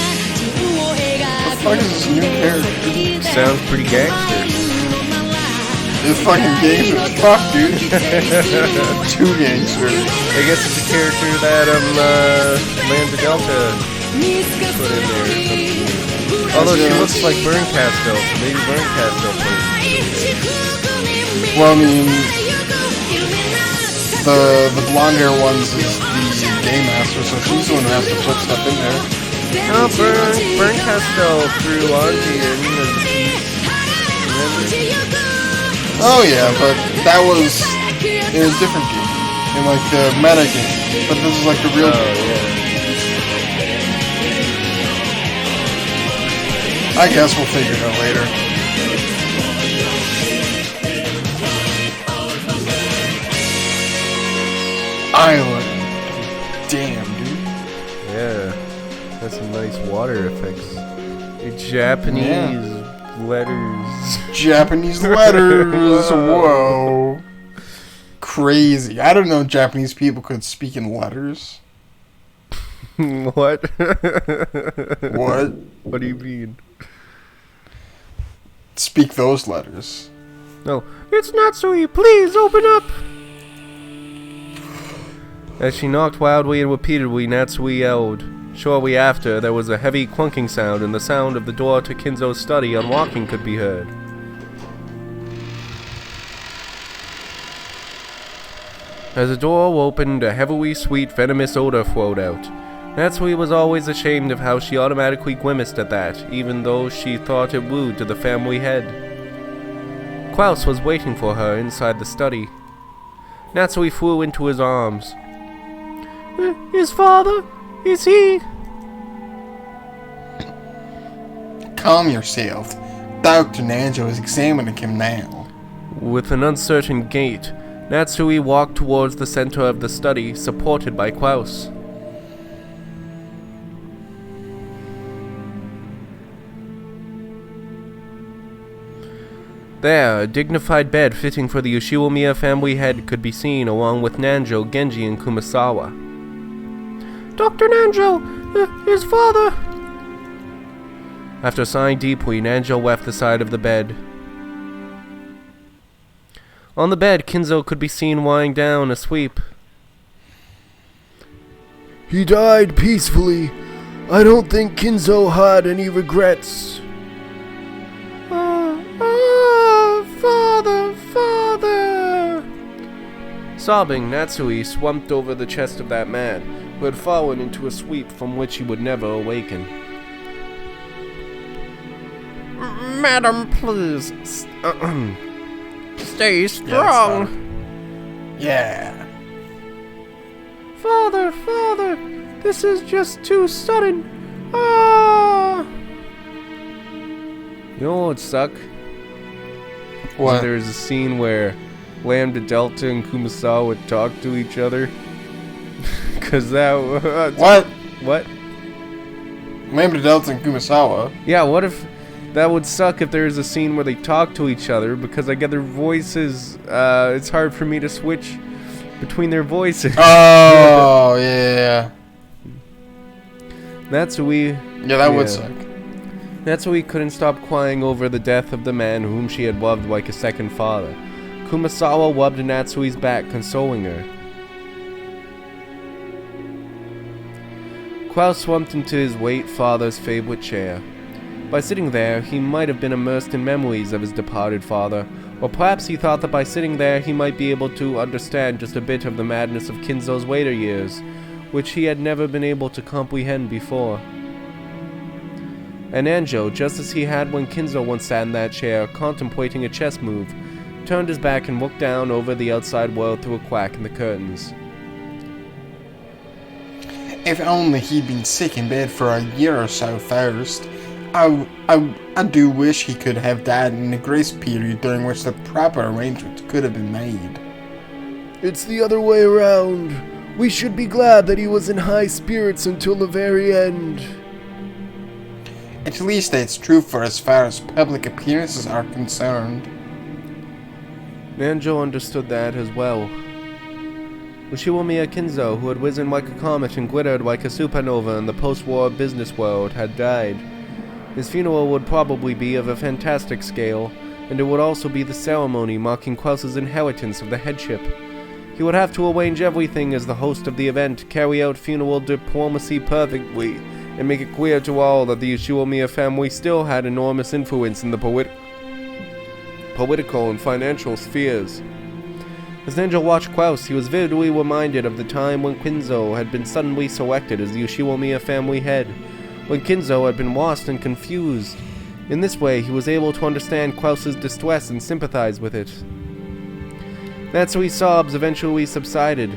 What the fuck is this new character? Sounds pretty gangster. It's fucking gangster as fuck, dude. Too gangster. I guess it's a character that Lambda Delta put in there or something. Although she looks like Burn Castell, so maybe Burn Castell plays. Well, I mean, The blonde hair ones is the game master, so she's the one who has to put stuff in there. Oh, Burn Castle threw Angie in as a piece. Oh yeah, but that was in a different game, in like the meta game. But this is like the real game. Yeah. I guess we'll figure it out later. Island. Damn, dude. Yeah. That's some nice water effects. Japanese letters. Japanese letters. Whoa. Crazy. I don't know Japanese people could speak in letters. What? What? What do you mean? Speak those letters. No. It's Natsui. Please open up. As she knocked wildly and repeatedly, Natsui yelled. Shortly after, there was a heavy clunking sound, and the sound of the door to Kinzo's study unlocking could be heard. As the door opened, a heavily sweet, venomous odor flowed out. Natsui was always ashamed of how she automatically grimaced at that, even though she thought it wooed to the family head. Klaus was waiting for her inside the study. Natsui flew into his arms. His father? Is he? Calm yourself. Dr. Nanjo is examining him now. With an uncertain gait, Natsui walked towards the center of the study, supported by Klaus. There, a dignified bed fitting for the Yoshiwamiya family head could be seen, along with Nanjo, Genji, and Kumasawa. Dr. Nanjo! His father! After sighing deeply, Nanjo left the side of the bed. On the bed, Kinzo could be seen lying down asleep. He died peacefully. I don't think Kinzo had any regrets. Father! Sobbing, Natsui slumped over the chest of that man, who had fallen into a sleep from which he would never awaken. Madam, please, stay strong. Yeah. Father, this is just too sudden. Ah! You know what would suck? What? There's a scene where Lambda Delta and Kumasawa would talk to each other. Cause that What? What? Lambda Delta and Kumasawa. Yeah, what if that would suck if there's a scene where they talk to each other, because I get their voices, it's hard for me to switch between their voices. Oh, yeah. Natsui Would suck. Natsui couldn't stop crying over the death of the man whom she had loved like a second father. Kumasawa rubbed Natsui's back, consoling her. Klaus slumped into his late father's favorite chair. By sitting there, he might have been immersed in memories of his departed father, or perhaps he thought that by sitting there he might be able to understand just a bit of the madness of Kinzo's later years, which he had never been able to comprehend before. And Anjo, just as he had when Kinzo once sat in that chair, contemplating a chess move, turned his back and looked down over the outside world through a crack in the curtains. If only he'd been sick in bed for a year or so first. I do wish he could have died in a grace period during which the proper arrangements could have been made. It's the other way around. We should be glad that he was in high spirits until the very end. At least that's true for as far as public appearances are concerned. Nanjo understood that as well. Ushiwamiya Kinzo, who had risen like a comet and glittered like a supernova in the post-war business world, had died. His funeral would probably be of a fantastic scale, and it would also be the ceremony marking Klaus's inheritance of the headship. He would have to arrange everything as the host of the event, carry out funeral diplomacy perfectly, and make it clear to all that the Yoshiwamiya family still had enormous influence in the political and financial spheres. As Ninja watched Klaus, he was vividly reminded of the time when Kinzo had been suddenly selected as the Yoshiwamiya family head, when Kinzo had been lost and confused. In this way, he was able to understand Klaus's distress and sympathize with it. Natsui's sobs eventually subsided.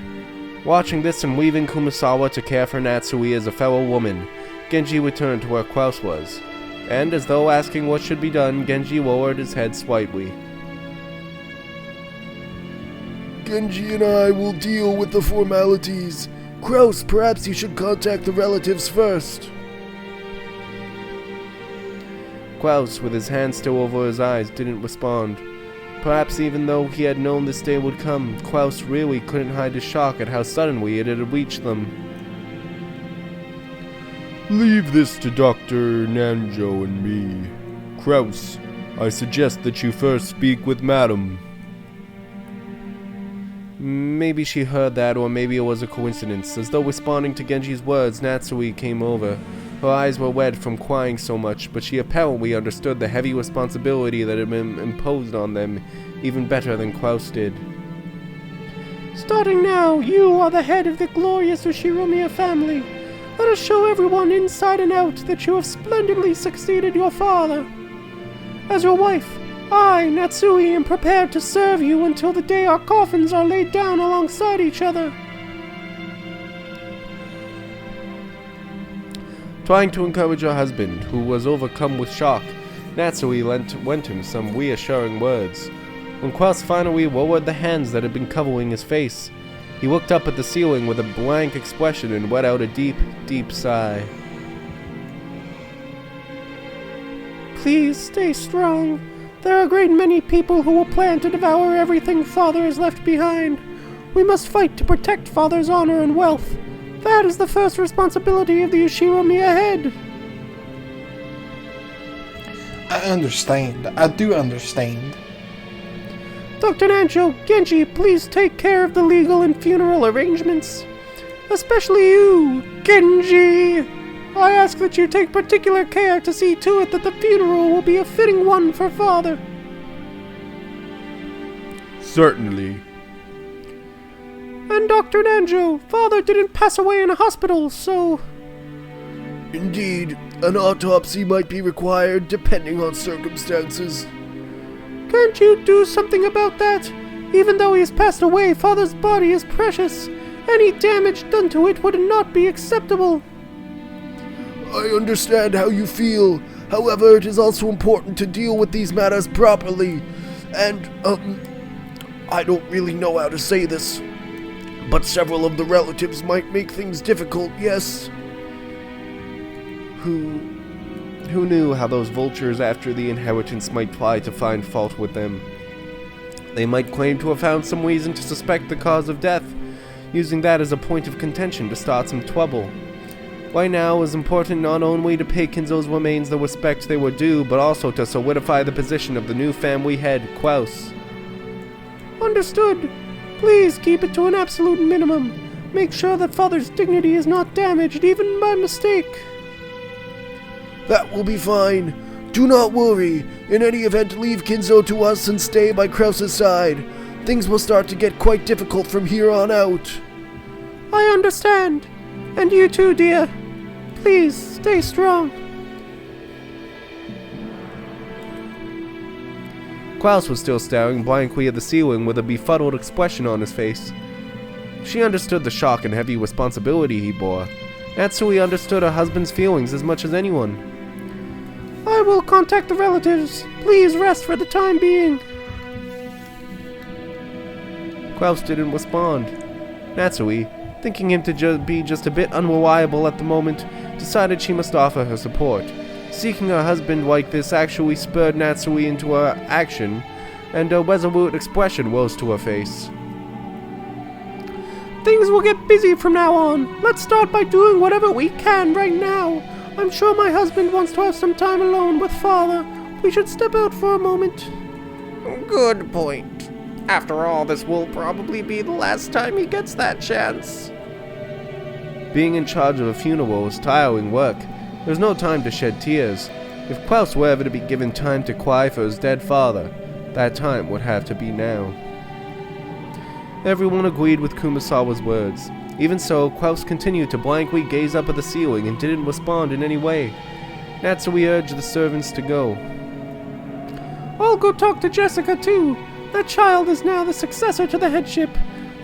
Watching this and leaving Kumasawa to care for Natsui as a fellow woman, Genji returned to where Klaus was, and as though asking what should be done, Genji lowered his head slightly. Genji and I will deal with the formalities. Kraus, perhaps you should contact the relatives first. Klaus, with his hand still over his eyes, didn't respond. Perhaps even though he had known this day would come, Klaus really couldn't hide his shock at how suddenly it had reached them. Leave this to Dr. Nanjo and me. Kraus, I suggest that you first speak with Madam. Maybe she heard that, or maybe it was a coincidence. As though responding to Genji's words, Natsui came over. Her eyes were wet from crying so much, but she apparently understood the heavy responsibility that had been imposed on them even better than Klaus did. Starting now, you are the head of the glorious Ushiromiya family. Let us show everyone inside and out that you have splendidly succeeded your father. As your wife, I, Natsui, am prepared to serve you until the day our coffins are laid down alongside each other. Trying to encourage her husband, who was overcome with shock, Natsui lent him some reassuring words. When Klaus finally lowered the hands that had been covering his face, he looked up at the ceiling with a blank expression and let out a deep, deep sigh. Please stay strong. There are a great many people who will plan to devour everything Father has left behind. We must fight to protect Father's honor and wealth. That is the first responsibility of the Ushiromiya head. I understand. I do understand. Dr. Nanjo, Genji, please take care of the legal and funeral arrangements. Especially you, Genji. I ask that you take particular care to see to it that the funeral will be a fitting one for Father. Certainly. And Dr. Nanjo, Father didn't pass away in a hospital, so... Indeed, an autopsy might be required depending on circumstances. Can't you do something about that? Even though he has passed away, Father's body is precious. Any damage done to it would not be acceptable. I understand how you feel. However, it is also important to deal with these matters properly. And, I don't really know how to say this, but several of the relatives might make things difficult, yes? Who knew how those vultures after the inheritance might try to find fault with them? They might claim to have found some reason to suspect the cause of death, using that as a point of contention to start some trouble. Right now it was important not only to pay Kinzo's remains the respect they were due, but also to solidify the position of the new family head, Klaus. Understood. Please keep it to an absolute minimum. Make sure that Father's dignity is not damaged, even by mistake. That will be fine. Do not worry. In any event, leave Kinzo to us and stay by Kraus's side. Things will start to get quite difficult from here on out. I understand. And you too, dear. Please, stay strong. Klaus was still staring blankly at the ceiling with a befuddled expression on his face. She understood the shock and heavy responsibility he bore. Natsui understood her husband's feelings as much as anyone. I will contact the relatives. Please rest for the time being. Klaus didn't respond. Natsui, thinking him to be just a bit unreliable at the moment, decided she must offer her support. Seeking her husband like this actually spurred Natsui into action, and a resolute expression rose to her face. Things will get busy from now on. Let's start by doing whatever we can right now. I'm sure my husband wants to have some time alone with Father. We should step out for a moment. Good point. After all, this will probably be the last time he gets that chance. Being in charge of a funeral was tiring work. There was no time to shed tears. If Klaus were ever to be given time to cry for his dead father, that time would have to be now. Everyone agreed with Kumasawa's words. Even so, Klaus continued to blankly gaze up at the ceiling and didn't respond in any way. Natsui urged the servants to go. I'll go talk to Jessica too. That child is now the successor to the headship.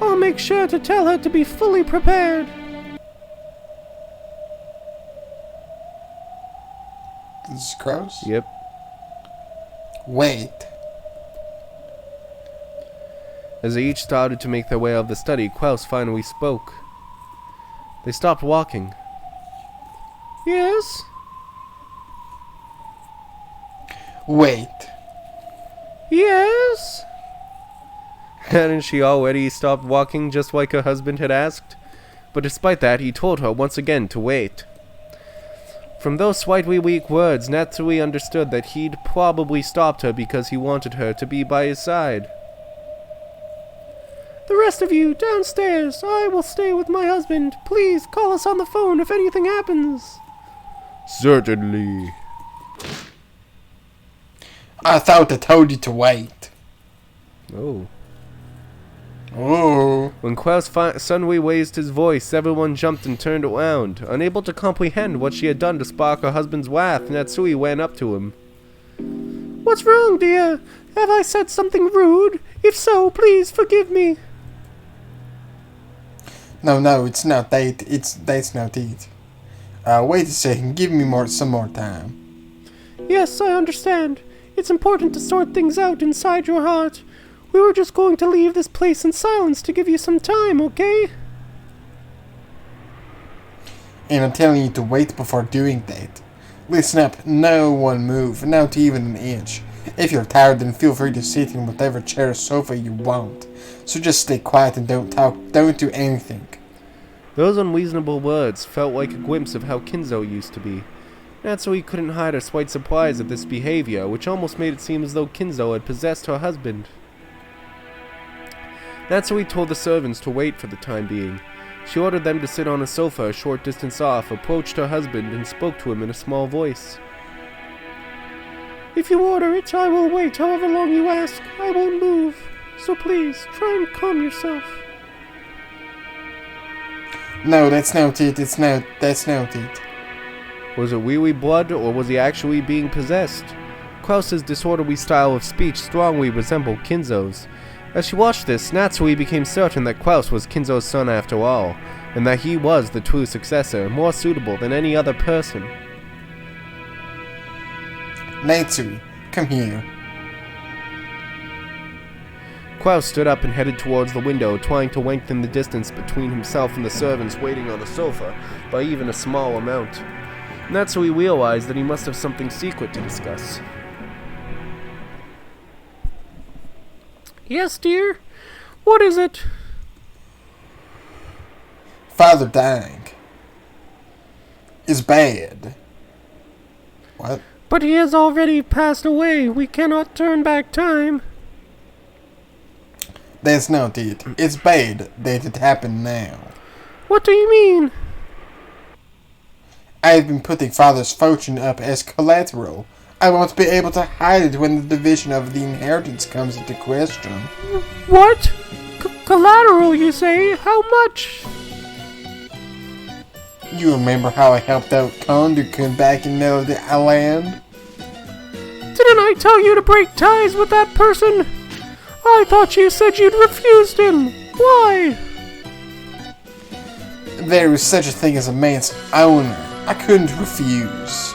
I'll make sure to tell her to be fully prepared. This is Kraus? Yep. Wait. As they each started to make their way out of the study, Klaus finally spoke. They stopped walking. Yes? Wait. Yes? Hadn't she already stopped walking just like her husband had asked? But despite that, he told her once again to wait. From those slightly weak words, Natsui understood that he'd probably stopped her because he wanted her to be by his side. The rest of you, downstairs. I will stay with my husband. Please call us on the phone if anything happens. Certainly. I thought I told you to wait. Oh. Oh. When Klaus suddenly raised his voice, everyone jumped and turned around. Unable to comprehend what she had done to spark her husband's wrath, Natsui ran up to him. What's wrong, dear? Have I said something rude? If so, please forgive me. No, it's not that. That's not it. Wait a second. Give me some more time. Yes, I understand. It's important to sort things out inside your heart. We were just going to leave this place in silence to give you some time, okay? And I'm telling you to wait before doing that. Listen up. No one move. Not even an inch. If you're tired, then feel free to sit in whatever chair or sofa you want. So just stay quiet and don't talk. Don't do anything. Those unreasonable words felt like a glimpse of how Kinzo used to be. Natsui couldn't hide her slight surprise at this behavior, which almost made it seem as though Kinzo had possessed her husband. Natsui told the servants to wait for the time being. She ordered them to sit on a sofa a short distance off, approached her husband, and spoke to him in a small voice. If you order it, I will wait however long you ask. I won't move. So please, try and calm yourself. No, that's not it. That's not it. Was it really blood, or was he actually being possessed? Klaus's disorderly style of speech strongly resembled Kinzo's. As she watched this, Natsui became certain that Klaus was Kinzo's son after all, and that he was the true successor, more suitable than any other person. Natsui, come here. Klaus stood up and headed towards the window, trying to lengthen the distance between himself and the servants waiting on the sofa by even a small amount. Natsui realized that he must have something secret to discuss. Yes, dear? What is it? Father dying is bad. What? But he has already passed away. We cannot turn back time. That's not it. It's bad that it happened now. What do you mean? I've been putting Father's fortune up as collateral. I won't be able to hide it when the division of the inheritance comes into question. What? Collateral, you say? How much? You remember how I helped out Kondu-kun back in Melody Island? Didn't I tell you to break ties with that person? I thought you said you'd refused him. Why? There is such a thing as a man's owner. I couldn't refuse.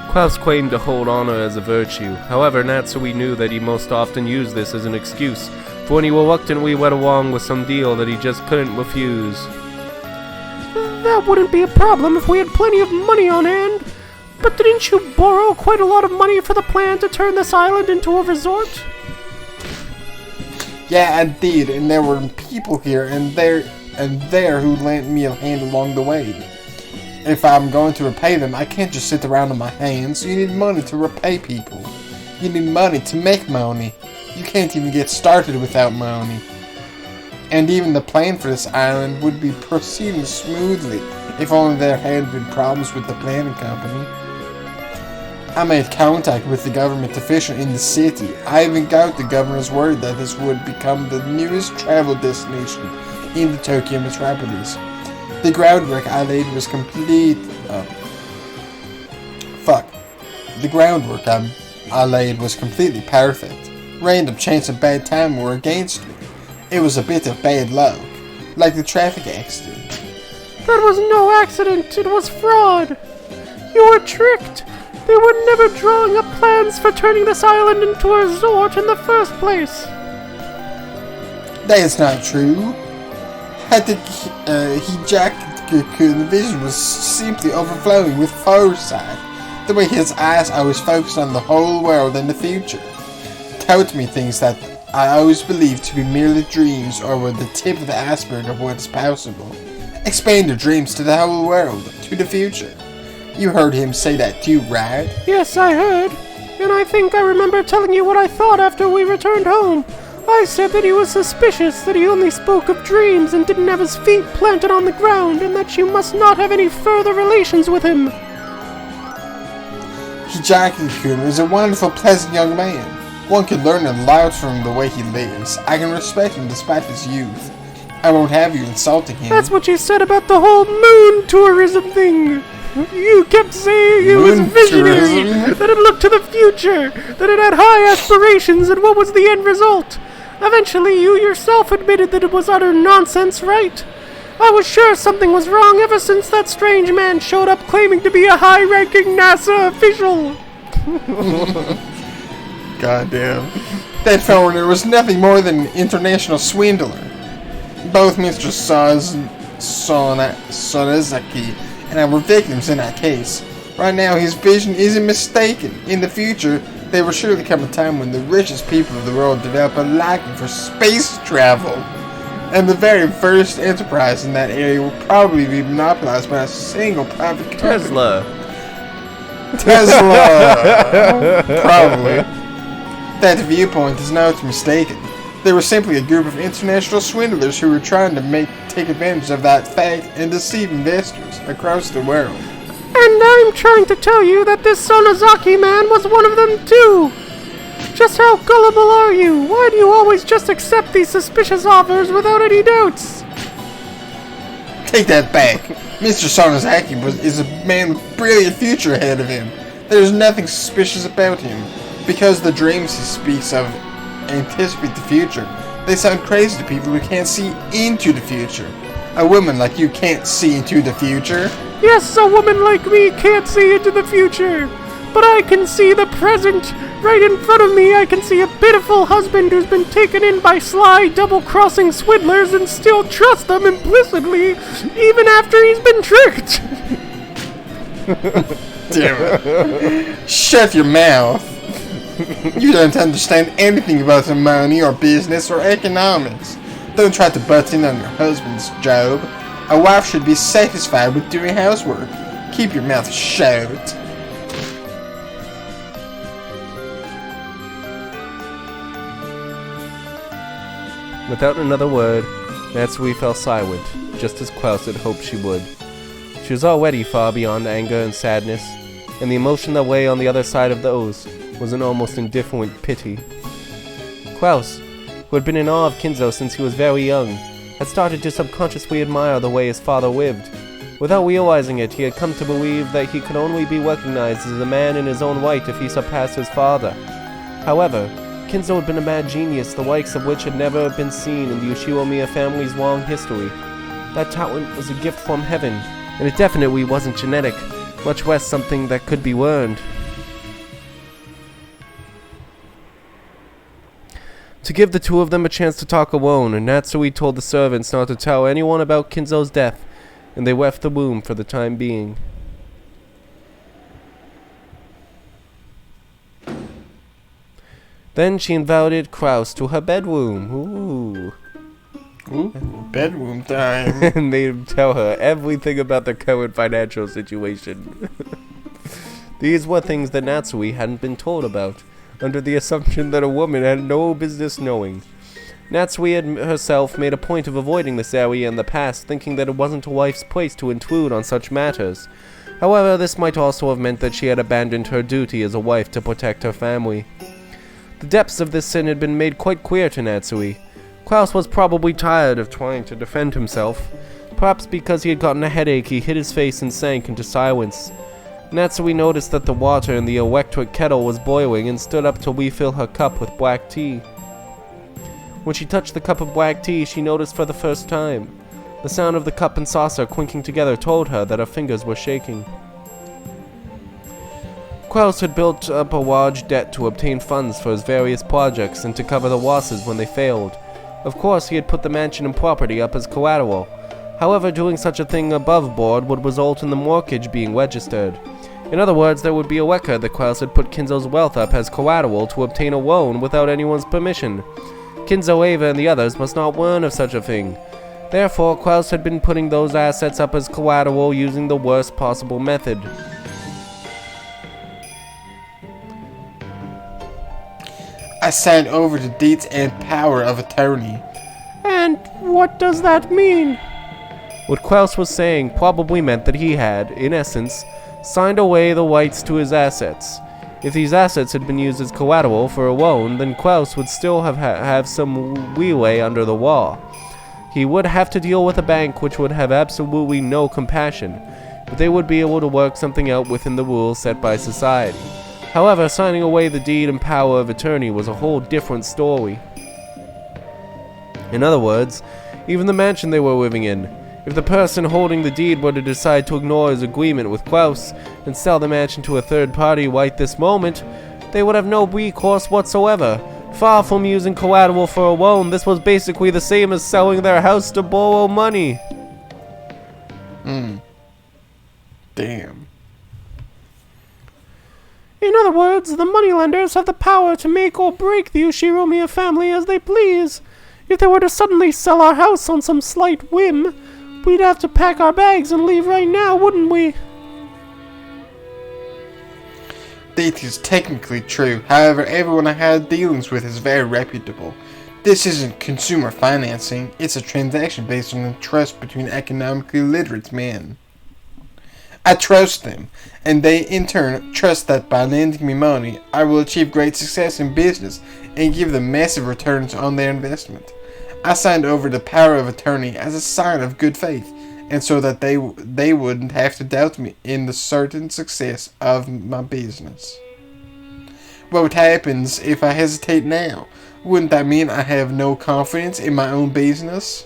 Klaus claimed to hold honor as a virtue. However, Natsui knew that he most often used this as an excuse for when he reluctantly went along with some deal that he just couldn't refuse. That wouldn't be a problem if we had plenty of money on hand. But didn't you borrow quite a lot of money for the plan to turn this island into a resort? Yeah, I did, and there were people here and there who lent me a hand along the way. If I'm going to repay them, I can't just sit around on my hands. You need money to repay people. You need money to make money. You can't even get started without money. And even the plan for this island would be proceeding smoothly if only there hadn't been problems with the planning company. I made contact with the government official in the city. I even got the governor's word that this would become the newest travel destination in the Tokyo metropolis. The groundwork I laid was complete. The groundwork I laid was completely perfect. Random chance and bad time were against me. It was a bit of bad luck, like the traffic accident. That was no accident, it was fraud. You were tricked. They were never drawing up plans for turning this island into a resort in the first place. That is not true. Had the Hijaku vision was simply overflowing with foresight. The way his eyes always focused on the whole world and the future. Taught me things that I always believed to be merely dreams or were the tip of the iceberg of what is possible. Expand your dreams to the whole world, to the future. You heard him say that too, right? Yes, I heard. And I think I remember telling you what I thought after we returned home. I said that he was suspicious, that he only spoke of dreams and didn't have his feet planted on the ground, and that you must not have any further relations with him. Hijaku-kun is a wonderful, pleasant young man. One can learn a lot from the way he lives. I can respect him despite his youth. I won't have you insulting him. That's what you said about the whole moon tourism thing. You kept saying it was visionary, that it looked to the future, that it had high aspirations, and what was the end result? Eventually, you yourself admitted that it was utter nonsense, right? I was sure something was wrong ever since that strange man showed up claiming to be a high-ranking NASA official. Goddamn. That foreigner was nothing more than an international swindler. Both Mr. Sonazaki and I were victims in that case. Right now, his vision isn't mistaken. In the future, there will surely come a time when the richest people of the world develop a liking for space travel. And the very first enterprise in that area will probably be monopolized by a single private company. Tesla! Probably. That viewpoint is not mistaken. They were simply a group of international swindlers who were trying to take advantage of that fact and deceive investors across the world. And I'm trying to tell you that this Sonozaki man was one of them too. Just how gullible are you? Why do you always just accept these suspicious offers without any doubts? Take that back. Mr. Sonozaki is a man with a brilliant future ahead of him. There's nothing suspicious about him. Because the dreams he speaks of anticipate the future, they sound crazy to people who can't see into the future. A woman like you can't see into the future. Yes, a woman like me can't see into the future. But I can see the present. Right in front of me, I can see a pitiful husband who's been taken in by sly, double-crossing swindlers and still trust them implicitly, even after he's been tricked. Damn it. Shut your mouth. You don't understand anything about money or business or economics. Don't try to butt in on your husband's job. A wife should be satisfied with doing housework. Keep your mouth shut. Without another word, Natsui fell silent, just as Klaus had hoped she would. She was already far beyond anger and sadness, and the emotion that lay on the other side of those was an almost indifferent pity. Klaus, who had been in awe of Kinzo since he was very young, had started to subconsciously admire the way his father lived. Without realizing it, he had come to believe that he could only be recognized as a man in his own right if he surpassed his father. However, Kinzo had been a mad genius, the likes of which had never been seen in the Yoshiromiya family's long history. That talent was a gift from heaven, and it definitely wasn't genetic, much less something that could be learned. To give the two of them a chance to talk alone, Natsui told the servants not to tell anyone about Kinzo's death, and they left the room for the time being. Then she invited Klaus to her bedroom. Ooh, bedroom time. And they'd tell her everything about the current financial situation. These were things that Natsui hadn't been told about, under the assumption that a woman had no business knowing. Natsui had herself made a point of avoiding this area in the past, thinking that it wasn't a wife's place to intrude on such matters. However, this might also have meant that she had abandoned her duty as a wife to protect her family. The depths of this sin had been made quite clear to Natsui. Klaus was probably tired of trying to defend himself. Perhaps because he had gotten a headache, he hid his face and sank into silence. Natsui noticed that the water in the electric kettle was boiling and stood up to refill her cup with black tea. When she touched the cup of black tea, she noticed for the first time. The sound of the cup and saucer clinking together told her that her fingers were shaking. Klaus had built up a large debt to obtain funds for his various projects and to cover the losses when they failed. Of course, he had put the mansion and property up as collateral. However, doing such a thing above board would result in the mortgage being registered. In other words, there would be a record that Klaus had put Kinzo's wealth up as collateral to obtain a loan without anyone's permission. Kinzo, Ava, and the others must not learn of such a thing. Therefore, Klaus had been putting those assets up as collateral using the worst possible method. I signed over the deeds and power of attorney. And what does that mean? What Klaus was saying probably meant that he had, in essence, signed away the rights to his assets. If these assets had been used as collateral for a loan, then Klaus would still have some leeway under the law. He would have to deal with a bank which would have absolutely no compassion, but they would be able to work something out within the rules set by society. However, signing away the deed and power of attorney was a whole different story. In other words, even the mansion they were living in, if the person holding the deed were to decide to ignore his agreement with Klaus and sell the mansion to a third party right this moment, they would have no recourse whatsoever. Far from using collateral for a loan, this was basically the same as selling their house to borrow money. Damn. In other words, the moneylenders have the power to make or break the Ushiromiya family as they please. If they were to suddenly sell our house on some slight whim, we'd have to pack our bags and leave right now, wouldn't we? That is technically true. However, everyone I had dealings with is very reputable. This isn't consumer financing. It's a transaction based on trust between economically literate men. I trust them, and they in turn trust that by lending me money, I will achieve great success in business and give them massive returns on their investment. I signed over the power of attorney as a sign of good faith, and so that they wouldn't have to doubt me in the certain success of my business. What happens if I hesitate now? Wouldn't that mean I have no confidence in my own business?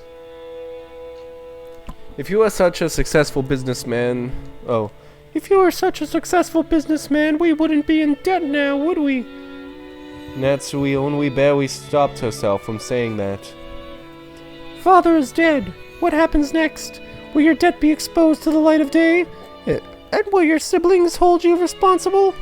If you are such a successful businessman... If you were such a successful businessman, we wouldn't be in debt now, would we? Natsui only barely stopped herself from saying that. Father is dead. What happens next? Will your debt be exposed to the light of day? And will your siblings hold you responsible?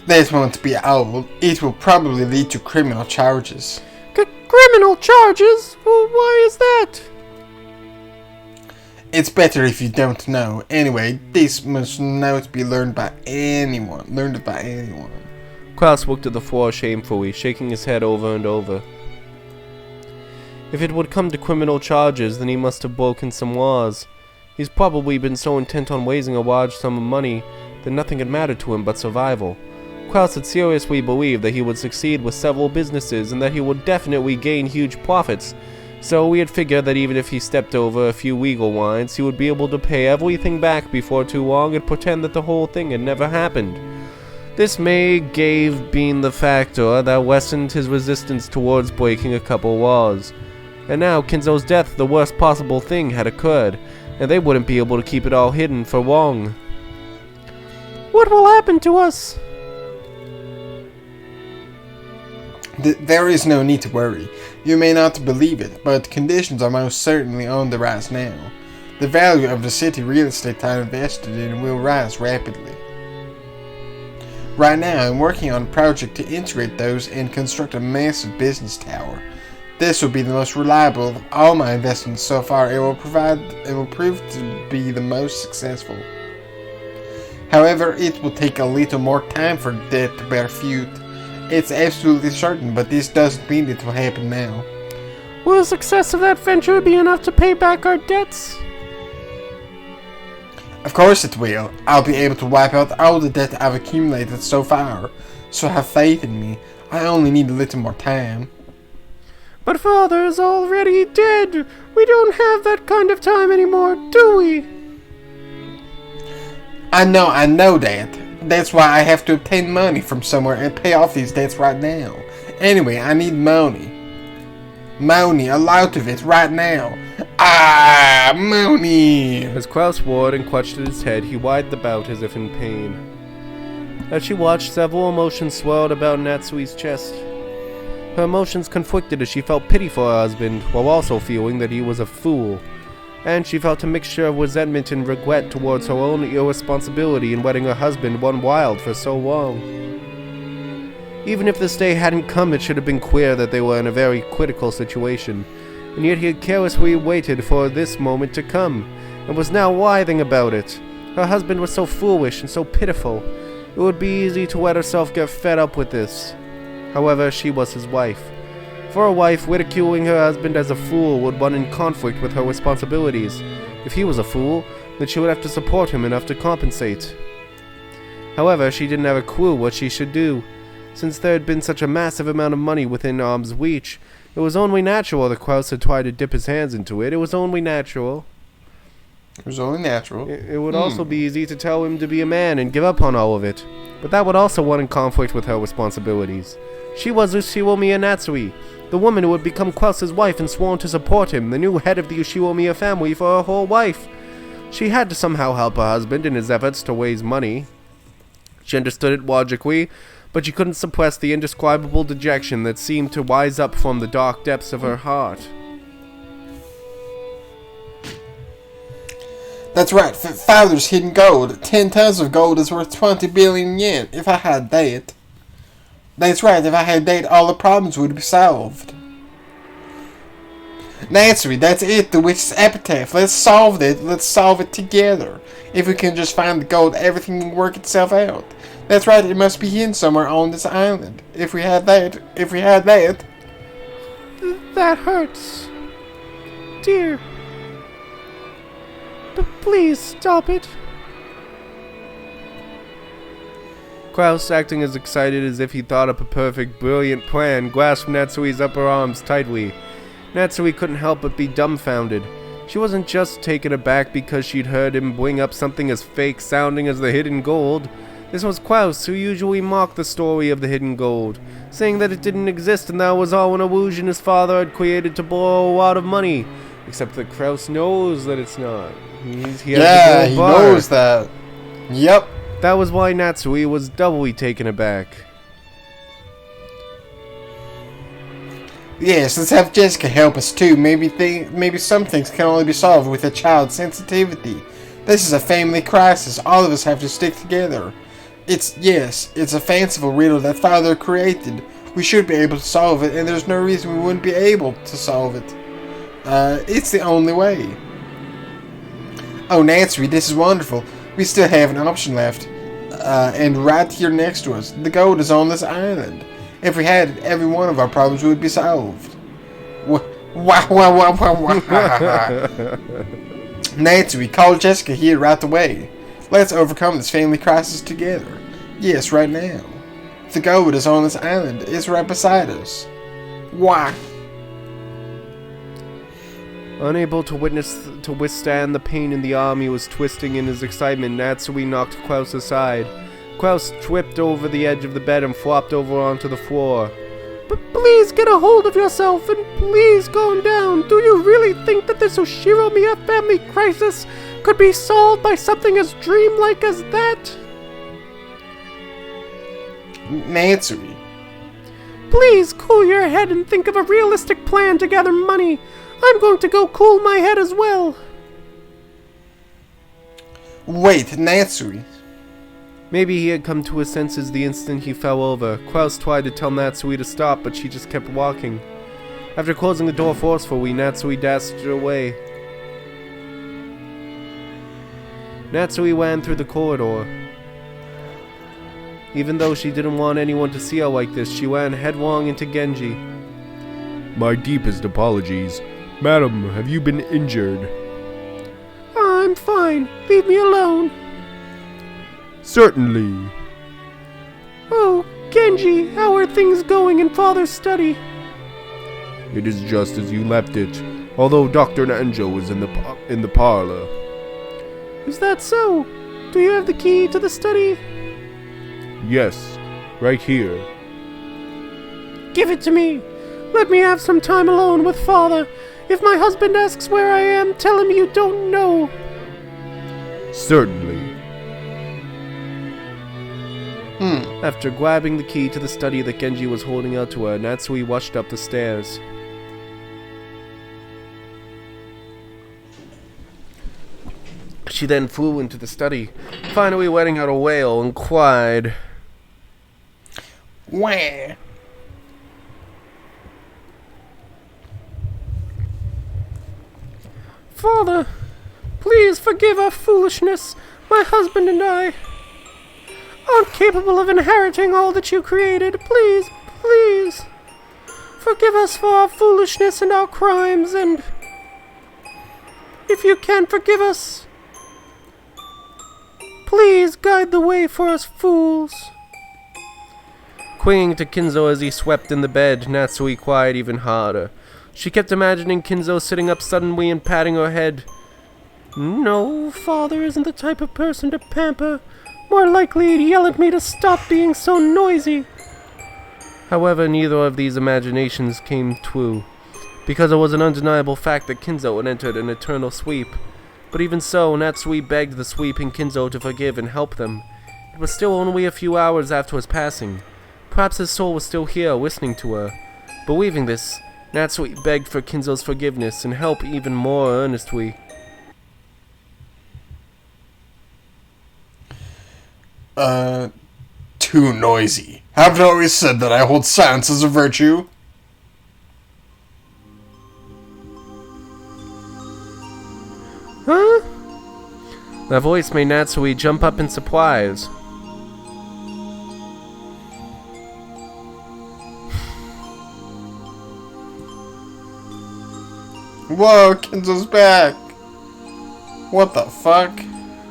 That won't be all. It will probably lead to criminal charges. Criminal charges? Well, why is that? It's better if you don't know. Anyway, this must not be learned by anyone. Klaus looked at the floor shamefully, shaking his head over and over. If it would come to criminal charges, then he must have broken some laws. He's probably been so intent on raising a large sum of money that nothing had mattered to him but survival. Klaus had seriously believed that he would succeed with several businesses and that he would definitely gain huge profits. So we had figured that even if he stepped over a few legal lines, he would be able to pay everything back before too long and pretend that the whole thing had never happened. This may have been the factor that lessened his resistance towards breaking a couple laws. And now Kinzo's death, the worst possible thing, had occurred, and they wouldn't be able to keep it all hidden for long. What will happen to us? There is no need to worry. You may not believe it, but conditions are most certainly on the rise now. The value of the city real estate I invested in will rise rapidly. Right now, I'm working on a project to integrate those and construct a massive business tower. This will be the most reliable of all my investments so far. It will prove to be the most successful. However, it will take a little more time for that to bear fruit. It's absolutely certain, but this doesn't mean it will happen now. Will the success of that venture be enough to pay back our debts? Of course it will. I'll be able to wipe out all the debt I've accumulated so far. So have faith in me. I only need a little more time. But Father is already dead. We don't have that kind of time anymore, do we? I know that. That's why I have to obtain money from somewhere and pay off these debts right now. Anyway, I need money. Money, a lot of it, right now. Ah, money! As Klaus swore and clutched at his head, he writhed about as if in pain. As she watched, several emotions swirled about Natsui's chest. Her emotions conflicted as she felt pity for her husband, while also feeling that he was a fool. And she felt a mixture of resentment and regret towards her own irresponsibility in letting her husband run wild for so long. Even if this day hadn't come, it should have been clear that they were in a very critical situation, and yet he had carelessly waited for this moment to come, and was now writhing about it. Her husband was so foolish and so pitiful. It would be easy to let herself get fed up with this. However, she was his wife. For a wife, ridiculing her husband as a fool would run in conflict with her responsibilities. If he was a fool, then she would have to support him enough to compensate. However, she didn't have a clue what she should do. Since there had been such a massive amount of money within arm's reach, it was only natural that Klaus had tried to dip his hands into it. It was only natural. It was only natural. It would also be easy to tell him to be a man and give up on all of it. But that would also run in conflict with her responsibilities. She was Ushiromiya Natsui, the woman who had become Klaus's wife and sworn to support him, the new head of the Ushiromiya family for her whole life. She had to somehow help her husband in his efforts to raise money. She understood it logically, but she couldn't suppress the indescribable dejection that seemed to rise up from the dark depths of her heart. That's right, Father's hidden gold. 10 tons of gold is worth 20 billion yen, if I had that. That's right, if I had that, all the problems would be solved. Natsui, that's it, the witch's epitaph. Let's solve it. Let's solve it together. If we can just find the gold, everything will work itself out. That's right, it must be hidden somewhere on this island. If we had that. That hurts. Dear. But please stop it. Klaus, acting as excited as if he thought up a perfect, brilliant plan, grasped Natsui's upper arms tightly. Natsui couldn't help but be dumbfounded. She wasn't just taken aback because she'd heard him bring up something as fake-sounding as the hidden gold. This was Klaus, who usually mocked the story of the hidden gold, saying that it didn't exist and that it was all an illusion his father had created to borrow a lot of money. Except that Klaus knows that it's not. He knows that. Yep. That was why Natsui was doubly taken aback. Yes, let's have Jessica help us too. Maybe some things can only be solved with a child's sensitivity. This is a family crisis. All of us have to stick together. It's a fanciful riddle that Father created. We should be able to solve it, and there's no reason we wouldn't be able to solve it. It's the only way. Oh, Natsui, this is wonderful. We still have an option left. And right here next to us, the gold is on this island. If we had it, every one of our problems would be solved. Natsui, call Jessica here right away. Let's overcome this family crisis together. Yes, right now. The gold is on this island. It's right beside us. Why? Unable to withstand the pain in the arm he was twisting in his excitement, Natsui knocked Klaus aside. Klaus tripped over the edge of the bed and flopped over onto the floor. But please get a hold of yourself and please calm down. Do you really think that this Ushiromiya family crisis could be solved by something as dreamlike as that? Natsui. Please cool your head and think of a realistic plan to gather money. I'm going to go cool my head as well. Wait, Natsui. Maybe he had come to his senses the instant he fell over. Klaus tried to tell Natsui to stop, but she just kept walking. After closing the door forcefully, Natsui dashed away. Natsui ran through the corridor. Even though she didn't want anyone to see her like this, she ran headlong into Genji. My deepest apologies. Madam, have you been injured? I'm fine. fine. Leave me alone. Certainly. Oh, Genji, how are things going in Father's study? It is just as you left it, although Dr. Nanjo is in the parlor. Is that so? Do you have the key to the study? Yes, right here. Give it to me. Let me have some time alone with Father. If my husband asks where I am, tell him you don't know. Certainly. After grabbing the key to the study that Genji was holding out to her, Natsui watched up the stairs. She then flew into the study, finally letting out a wail and cried. Wah. Father, please forgive our foolishness. My husband and I aren't capable of inheriting all that you created. Please, please, forgive us for our foolishness and our crimes, and if you can't forgive us, please guide the way for us fools. Clinging to Kinzo as he swept in the bed, Natsui cried even harder. She kept imagining Kinzo sitting up suddenly and patting her head. No, Father isn't the type of person to pamper. More likely he'd yell at me to stop being so noisy. However, neither of these imaginations came true, because it was an undeniable fact that Kinzo had entered an eternal sleep. But even so, Natsui begged the sleeping Kinzo to forgive and help them. It was still only a few hours after his passing. Perhaps his soul was still here, listening to her. Believing this, Natsui begged for Kinzo's forgiveness and help even more earnestly. Too noisy. Haven't I always said that I hold silence as a virtue? Huh? That voice made Natsui jump up in surprise. Whoa, Kinzo's back! What the fuck?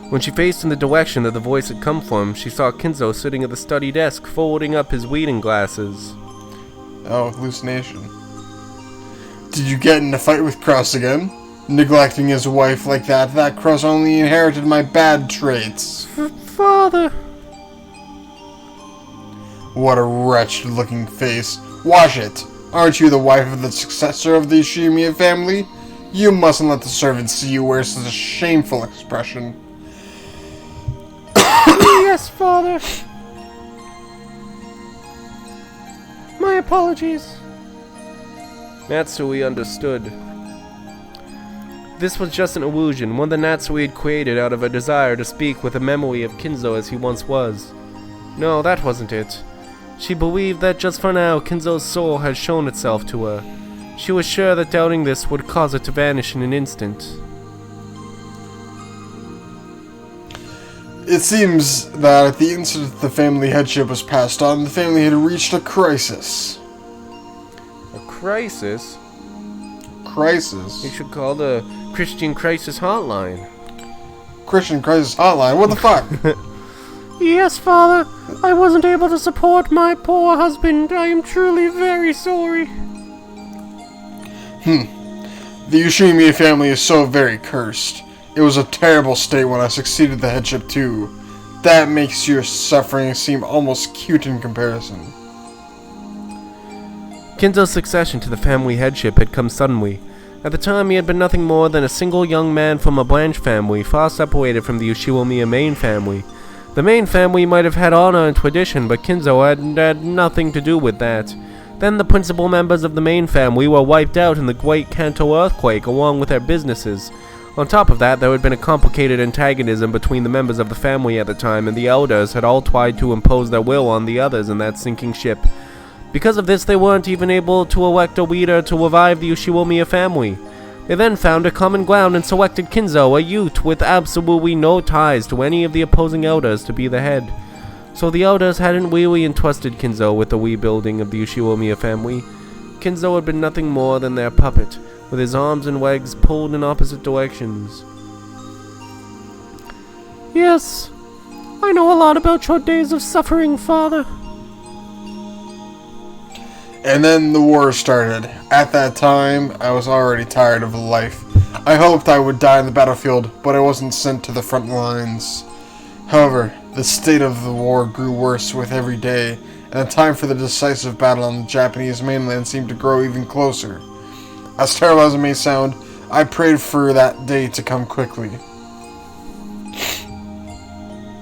When she faced in the direction that the voice had come from, she saw Kinzo sitting at the study desk, folding up his reading glasses. Oh, hallucination. Did you get in a fight with Cross again? Neglecting his wife like that Cross only inherited my bad traits. Father. What a wretched looking face. Wash it! Aren't you the wife of the successor of the Ishimiya family? You mustn't let the servants see you wear such a shameful expression. Yes, Father. My apologies. Natsui understood. This was just an illusion, one that Natsui had created out of a desire to speak with a memory of Kinzo as he once was. No, that wasn't it. She believed that just for now, Kinzo's soul had shown itself to her. She was sure that doubting this would cause it to vanish in an instant. It seems that at the instant the family headship was passed on, the family had reached a crisis. A crisis? Crisis? You should call the Christian Crisis Hotline. Christian Crisis Hotline? What the fuck? Yes, Father. I wasn't able to support my poor husband. I am truly very sorry. The Yoshimiya family is so very cursed. It was a terrible state when I succeeded the headship too. That makes your suffering seem almost cute in comparison. Kinzo's succession to the family headship had come suddenly. At the time, he had been nothing more than a single young man from a branch family, far separated from the Yoshiwomiya main family. The main family might have had honor and tradition, but Kinzo had nothing to do with that. Then the principal members of the main family were wiped out in the Great Kanto earthquake, along with their businesses. On top of that, there had been a complicated antagonism between the members of the family at the time, and the elders had all tried to impose their will on the others in that sinking ship. Because of this, they weren't even able to elect a leader to revive the Yoshiwomiya family. They then found a common ground and selected Kinzo, a youth with absolutely no ties to any of the opposing elders, to be the head. So the elders hadn't really entrusted Kinzo with the rebuilding of the Yoshiwomiya family. Kinzo had been nothing more than their puppet, with his arms and legs pulled in opposite directions. Yes, I know a lot about your days of suffering, Father. And then the war started. At that time, I was already tired of life. I hoped I would die in the battlefield, but I wasn't sent to the front lines. However, the state of the war grew worse with every day, and the time for the decisive battle on the Japanese mainland seemed to grow even closer. As terrible as it may sound, I prayed for that day to come quickly.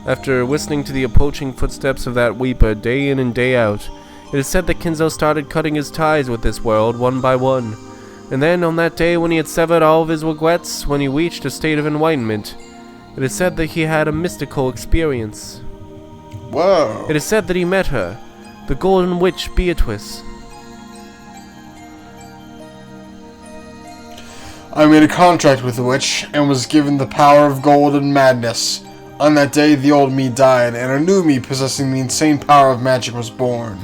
After listening to the approaching footsteps of that weeper day in and day out, it is said that Kinzo started cutting his ties with this world one by one. And then, on that day when he had severed all of his regrets, when he reached a state of enlightenment, it is said that he had a mystical experience. Whoa. It is said that he met her, the Golden Witch Beatrice. I made a contract with the witch, and was given the power of gold and madness. On that day, the old me died, and a new me possessing the insane power of magic was born.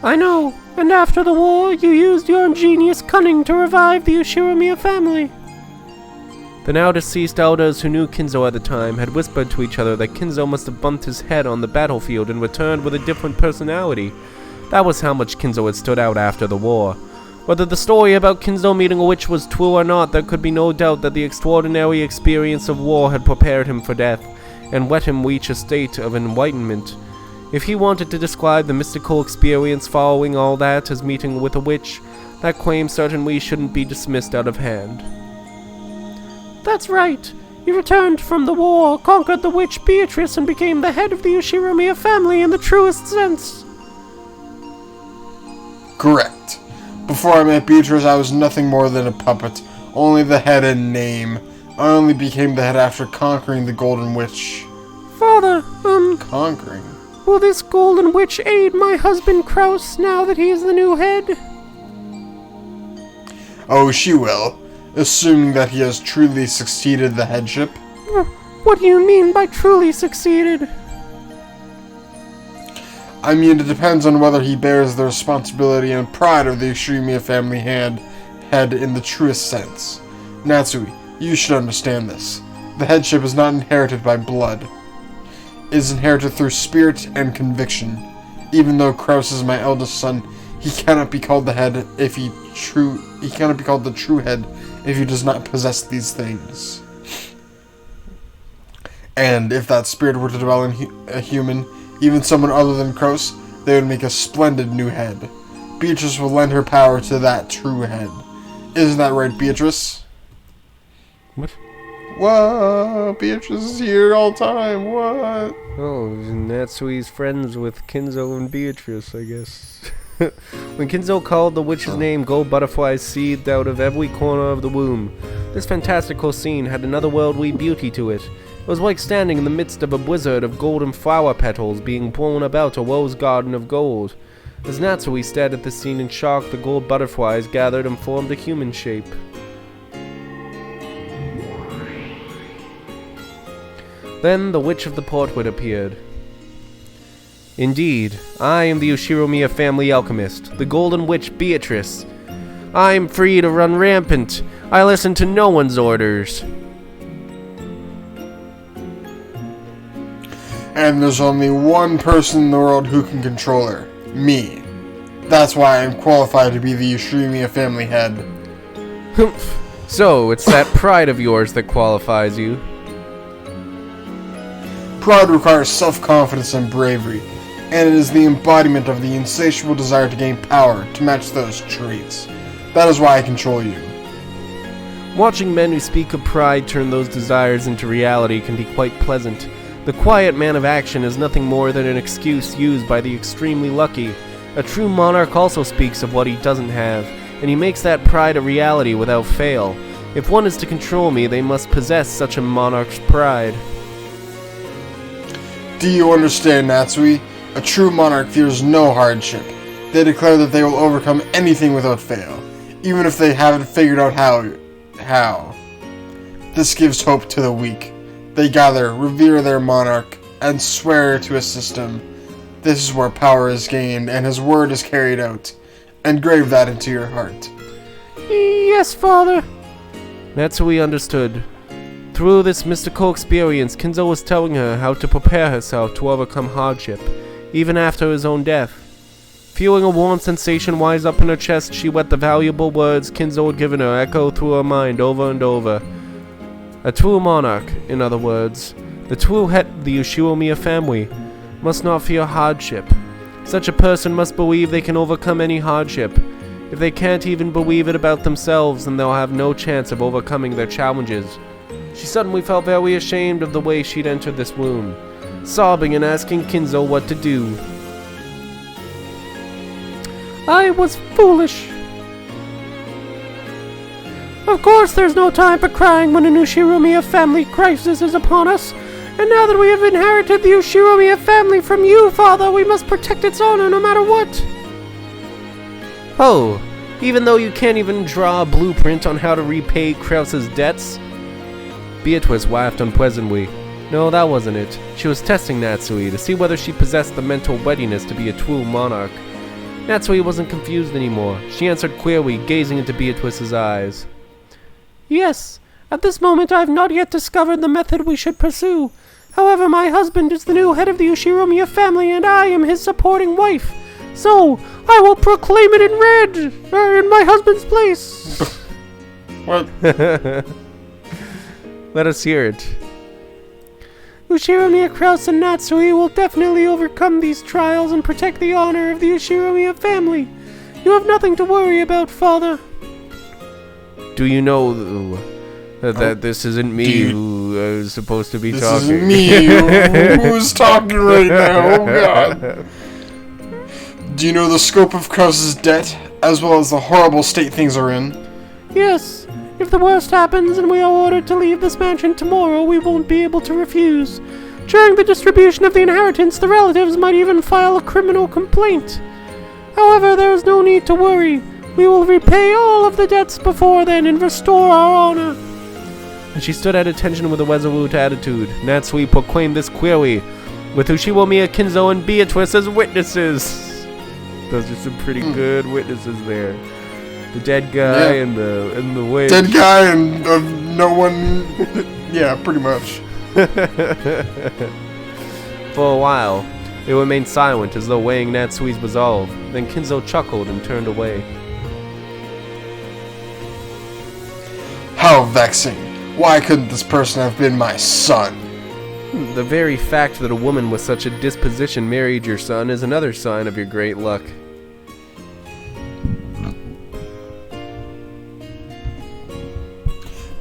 I know, and after the war, you used your ingenious cunning to revive the Ushiromiya family. The now deceased elders who knew Kinzo at the time had whispered to each other that Kinzo must have bumped his head on the battlefield and returned with a different personality. That was how much Kinzo had stood out after the war. Whether the story about Kinzo meeting a witch was true or not, there could be no doubt that the extraordinary experience of war had prepared him for death, and let him reach a state of enlightenment. If he wanted to describe the mystical experience following all that as meeting with a witch, that claim certainly shouldn't be dismissed out of hand. That's right. You returned from the war, conquered the witch Beatrice, and became the head of the Ushiromiya family in the truest sense. Correct. Before I met Beatrice, I was nothing more than a puppet, only the head and name. I only became the head after conquering the Golden Witch. Father, Conquering? will this Golden Witch aid my husband Kraus now that he is the new head? Oh, she will, assuming that he has truly succeeded the headship. What do you mean by truly succeeded? I mean, it depends on whether he bears the responsibility and pride of the Ushiromiya family head in the truest sense. Natsui, you should understand this. The headship is not inherited by blood. It is inherited through spirit and conviction. Even though Kraus is my eldest son, he cannot be called the head if he cannot be called the true head if he does not possess these things. And if that spirit were to dwell in a human, even someone other than Kraus, they would make a splendid new head. Beatrice will lend her power to that true head. Isn't that right, Beatrice? What? Whoa, Beatrice is here all the time, what? Oh, Natsui's friends with Kinzo and Beatrice, I guess. When Kinzo called the witch's name, gold butterflies seethed out of every corner of the womb. This fantastical scene had an otherworldly beauty to it. It was like standing in the midst of a blizzard of golden flower petals being blown about a rose garden of gold. As Natsui stared at the scene in shock, the gold butterflies gathered and formed a human shape. Then the Witch of the Portwood appeared. Indeed, I am the Ushiromiya family alchemist, the Golden Witch Beatrice. I am free to run rampant. I listen to no one's orders. And there's only one person in the world who can control her. Me. That's why I'm qualified to be the Ushiromiya family head. Humph. So, it's that pride of yours that qualifies you. Pride requires self-confidence and bravery, and it is the embodiment of the insatiable desire to gain power to match those traits. That is why I control you. Watching men who speak of pride turn those desires into reality can be quite pleasant. The quiet man of action is nothing more than an excuse used by the extremely lucky. A true monarch also speaks of what he doesn't have, and he makes that pride a reality without fail. If one is to control me, they must possess such a monarch's pride. Do you understand, Natsui? A true monarch fears no hardship. They declare that they will overcome anything without fail, even if they haven't figured out how. This gives hope to the weak. They gather, revere their monarch, and swear to assist him. This is where power is gained, and his word is carried out. Engrave that into your heart. Yes, Father. Natsui understood. Through this mystical experience, Kinzo was telling her how to prepare herself to overcome hardship, even after his own death. Feeling a warm sensation rise up in her chest, she let the valuable words Kinzo had given her echo through her mind over and over. A true monarch, in other words, the true head of the Ushiromiya family, must not fear hardship. Such a person must believe they can overcome any hardship. If they can't even believe it about themselves, then they'll have no chance of overcoming their challenges. She suddenly felt very ashamed of the way she'd entered this room, sobbing and asking Kinzo what to do. I was foolish. Of course there's no time for crying when an Ushiromiya family crisis is upon us. And now that we have inherited the Ushiromiya family from you, Father, we must protect its honor no matter what. Oh, even though you can't even draw a blueprint on how to repay Krause's debts? Beatrice laughed unpleasantly. No, that wasn't it. She was testing Natsui to see whether she possessed the mental readiness to be a true monarch. Natsui wasn't confused anymore. She answered clearly, gazing into Beatrice's eyes. Yes, at this moment I have not yet discovered the method we should pursue. However, my husband is the new head of the Ushiromiya family, and I am his supporting wife. So, I will proclaim it in red, in my husband's place. What? Let us hear it. Ushiromiya Krause and Natsui will definitely overcome these trials and protect the honor of the Ushiromiya family. You have nothing to worry about, Father. Do you know that this isn't me who is supposed to be This talking? is me who's talking right now. Oh God. Do you know the scope of Krause's debt, as well as the horrible state things are in? Yes. If the worst happens and we are ordered to leave this mansion tomorrow, we won't be able to refuse. During the distribution of the inheritance, the relatives might even file a criminal complaint. However, there is no need to worry. We will repay all of the debts before then and restore our honor. And she stood at attention with a resolute attitude. Natsui proclaimed this clearly, with Ushiromiya, Kinzo, and Beatrice as witnesses. Those are some pretty good witnesses there. The dead guy and the witch. Dead guy and no one. Yeah, pretty much. For a while, they remained silent as though weighing Natsui's resolve. Then Kinzo chuckled and turned away. How vexing. Why couldn't this person have been my son? The very fact that a woman with such a disposition married your son is another sign of your great luck.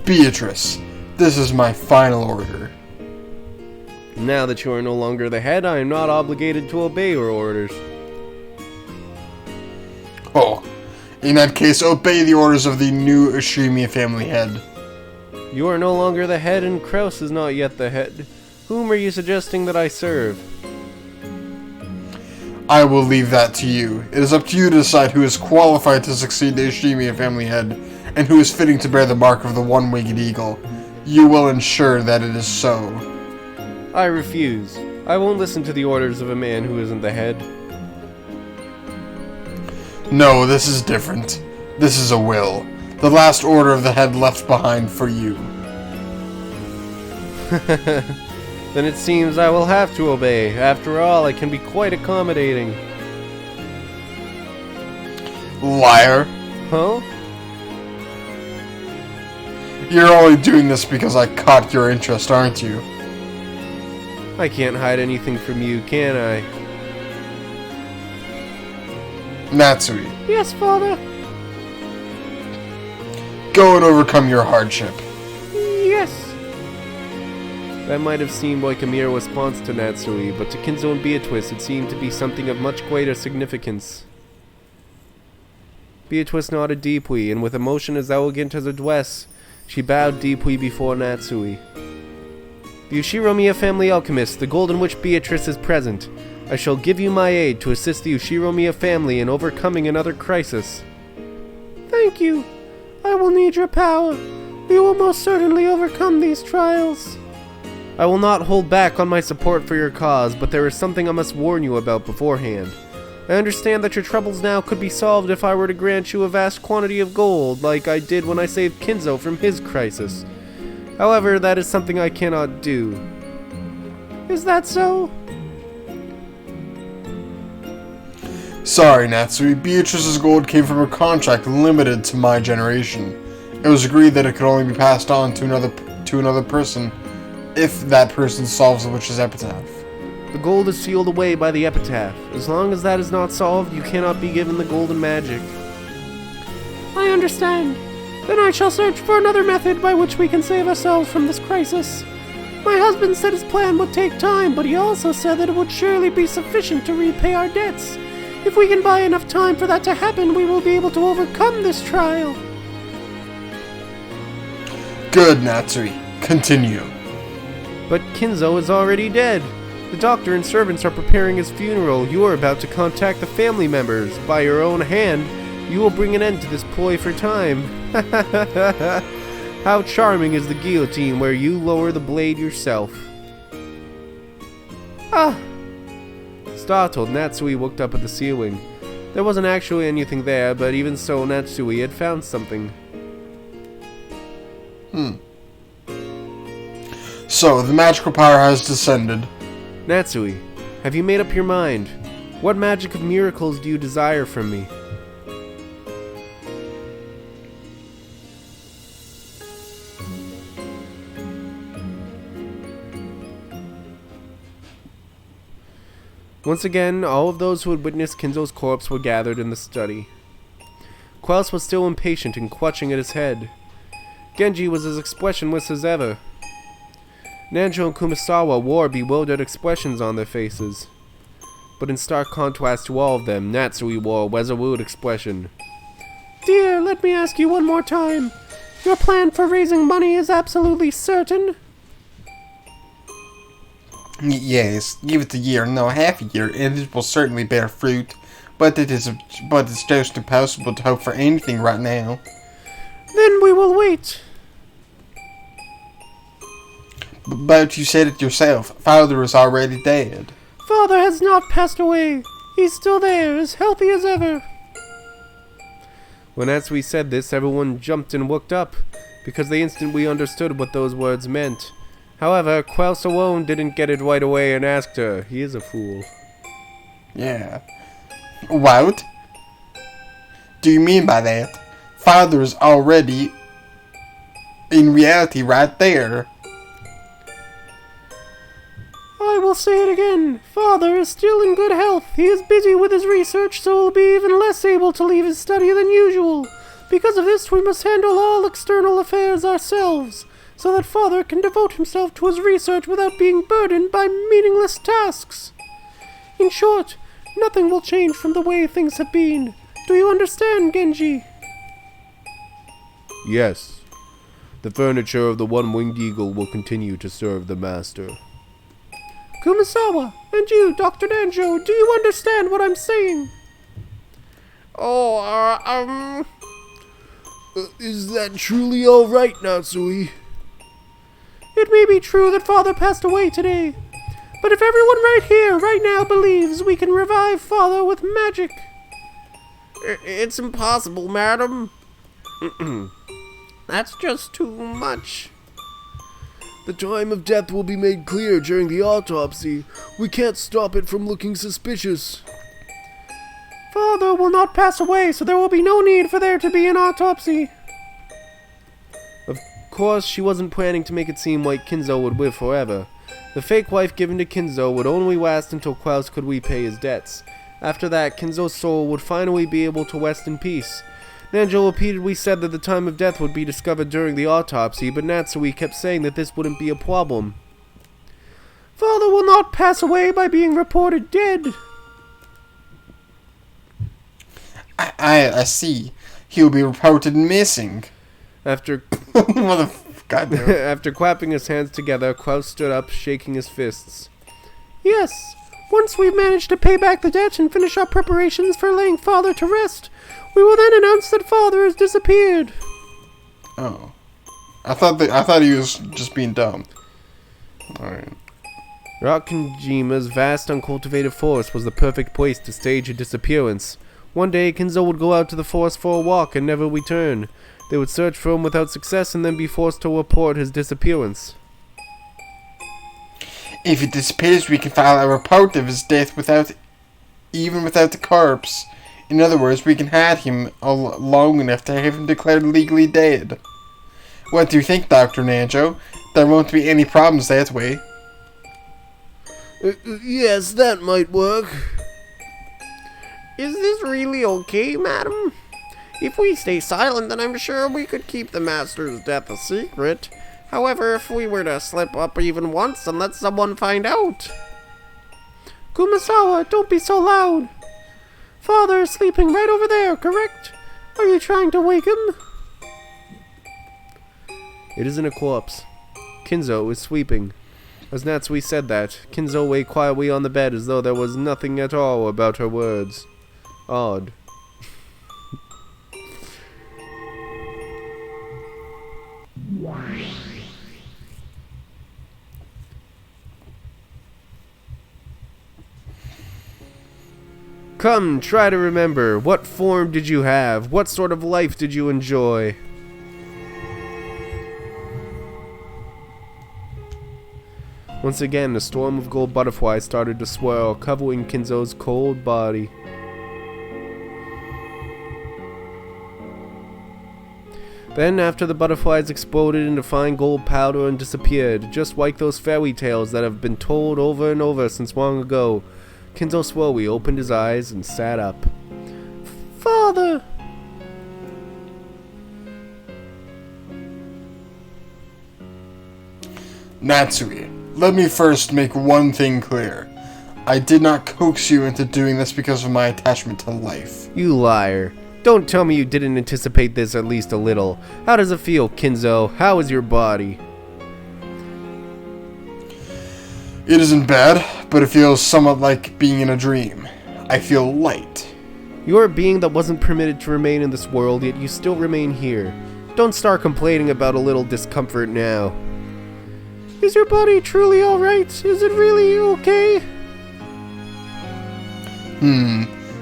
Beatrice, this is my final order. Now that you are no longer the head, I am not obligated to obey your orders. Oh, in that case, obey the orders of the new Ushiromiya family head. You are no longer the head, and Krause is not yet the head. Whom are you suggesting that I serve? I will leave that to you. It is up to you to decide who is qualified to succeed the Ushiromiya family head, and who is fitting to bear the mark of the one-winged eagle. You will ensure that it is so. I refuse. I won't listen to the orders of a man who isn't the head. No, this is different. This is a will. The last order of the head left behind for you. Then it seems I will have to obey. After all, I can be quite accommodating. Liar. Huh? You're only doing this because I caught your interest, aren't you? I can't hide anything from you, can I? Natsui, Yes, Father. go and overcome your hardship. Yes. That might have seemed like a mere response to Natsui, but to Kinzo and Beatrice it seemed to be something of much greater significance. Beatrice nodded deeply, and with emotion as elegant as her dress, she bowed deeply before Natsui. The Ushiromiya family alchemist, the Golden Witch Beatrice, is present. I shall give you my aid to assist the Ushiromiya family in overcoming another crisis. Thank you. I will need your power. We will most certainly overcome these trials. I will not hold back on my support for your cause, but there is something I must warn you about beforehand. I understand that your troubles now could be solved if I were to grant you a vast quantity of gold, like I did when I saved Kinzo from his crisis. However, that is something I cannot do. Is that so? Sorry, Natsui. Beatrice's gold came from a contract limited to my generation. It was agreed that it could only be passed on to another person if that person solves the witch's epitaph. The gold is sealed away by the epitaph. As long as that is not solved, you cannot be given the golden magic. I understand. Then I shall search for another method by which we can save ourselves from this crisis. My husband said his plan would take time, but he also said that it would surely be sufficient to repay our debts. If we can buy enough time for that to happen, we will be able to overcome this trial. Good, Natsui. Continue. But Kinzo is already dead. The doctor and servants are preparing his funeral. You are about to contact the family members. By your own hand, you will bring an end to this ploy for time. How charming is the guillotine where you lower the blade yourself. Ah! Startled, Natsui looked up at the ceiling. There wasn't actually anything there, but even so, Natsui had found something. So, the magical power has descended. Natsui, have you made up your mind? What magic of miracles do you desire from me? Once again, all of those who had witnessed Kinzo's corpse were gathered in the study. Quelus was still impatient and clutching at his head. Genji was as expressionless as ever. Nanjo and Kumasawa wore bewildered expressions on their faces. But in stark contrast to all of them, Natsui wore a resolute expression. Dear, let me ask you one more time. Your plan for raising money is absolutely certain? Yes, give it a year, no, half a year, and it will certainly bear fruit. But it's just impossible to hope for anything right now. Then we will wait. But you said it yourself. Father is already dead. Father has not passed away. He's still there, as healthy as ever. When Natsui said this, everyone jumped and looked up, because they instantly understood what those words meant. However, Quelus alone didn't get it right away and asked her. He is a fool. Yeah. What? Do you mean by that? Father is already, in reality, right there. I will say it again. Father is still in good health. He is busy with his research, so will be even less able to leave his study than usual. Because of this, we must handle all external affairs ourselves, so that Father can devote himself to his research without being burdened by meaningless tasks. In short, nothing will change from the way things have been. Do you understand, Genji? Yes. The furniture of the One-Winged Eagle will continue to serve the Master. Kumasawa, and you, Dr. Nanjo, do you understand what I'm saying? Is that truly alright, Natsui? It may be true that Father passed away today, but if everyone right here, right now, believes we can revive Father with magic... It's impossible, madam. That's just too much. The time of death will be made clear during the autopsy. We can't stop it from looking suspicious. Father will not pass away, so there will be no need for there to be an autopsy. Of course, she wasn't planning to make it seem like Kinzo would live forever. The fake wife given to Kinzo would only last until Quelus could repay his debts. After that, Kinzo's soul would finally be able to rest in peace. Nanjo repeatedly said that the time of death would be discovered during the autopsy, but Natsui kept saying that this wouldn't be a problem. Father will not pass away by being reported dead. I see. He'll be reported missing. After Goddamn. After clapping his hands together, Quelus stood up, shaking his fists. Yes, once we've managed to pay back the debt and finish our preparations for laying Father to rest, we will then announce that Father has disappeared. Oh. I thought he was just being dumb. Alright. Rakanjima's vast uncultivated forest was the perfect place to stage a disappearance. One day, Kinzo would go out to the forest for a walk and never return. They would search for him without success and then be forced to report his disappearance. If he disappears, we can file a report of his death without the corpse. In other words, we can hide him long enough to have him declared legally dead. What do you think, Dr. Nanjo? There won't be any problems that way. Yes, that might work. Is this really okay, madam? If we stay silent, then I'm sure we could keep the master's death a secret. However, if we were to slip up even once and let someone find out... Kumasawa, don't be so loud. Father is sleeping right over there, correct? Are you trying to wake him? It isn't a corpse. Kinzo is sleeping. As Natsui said that, Kinzo lay quietly on the bed as though there was nothing at all about her words. Odd. Come, try to remember. What form did you have? What sort of life did you enjoy? Once again, a storm of gold butterflies started to swirl, covering Kinzo's cold body. Then, after the butterflies exploded into fine gold powder and disappeared, just like those fairy tales that have been told over and over since long ago, Kinzo slowly opened his eyes and sat up. Father! Natsui, let me first make one thing clear. I did not coax you into doing this because of my attachment to life. You liar. Don't tell me you didn't anticipate this at least a little. How does it feel, Kinzo? How is your body? It isn't bad, but it feels somewhat like being in a dream. I feel light. You're a being that wasn't permitted to remain in this world, yet you still remain here. Don't start complaining about a little discomfort now. Is your body truly alright? Is it really okay?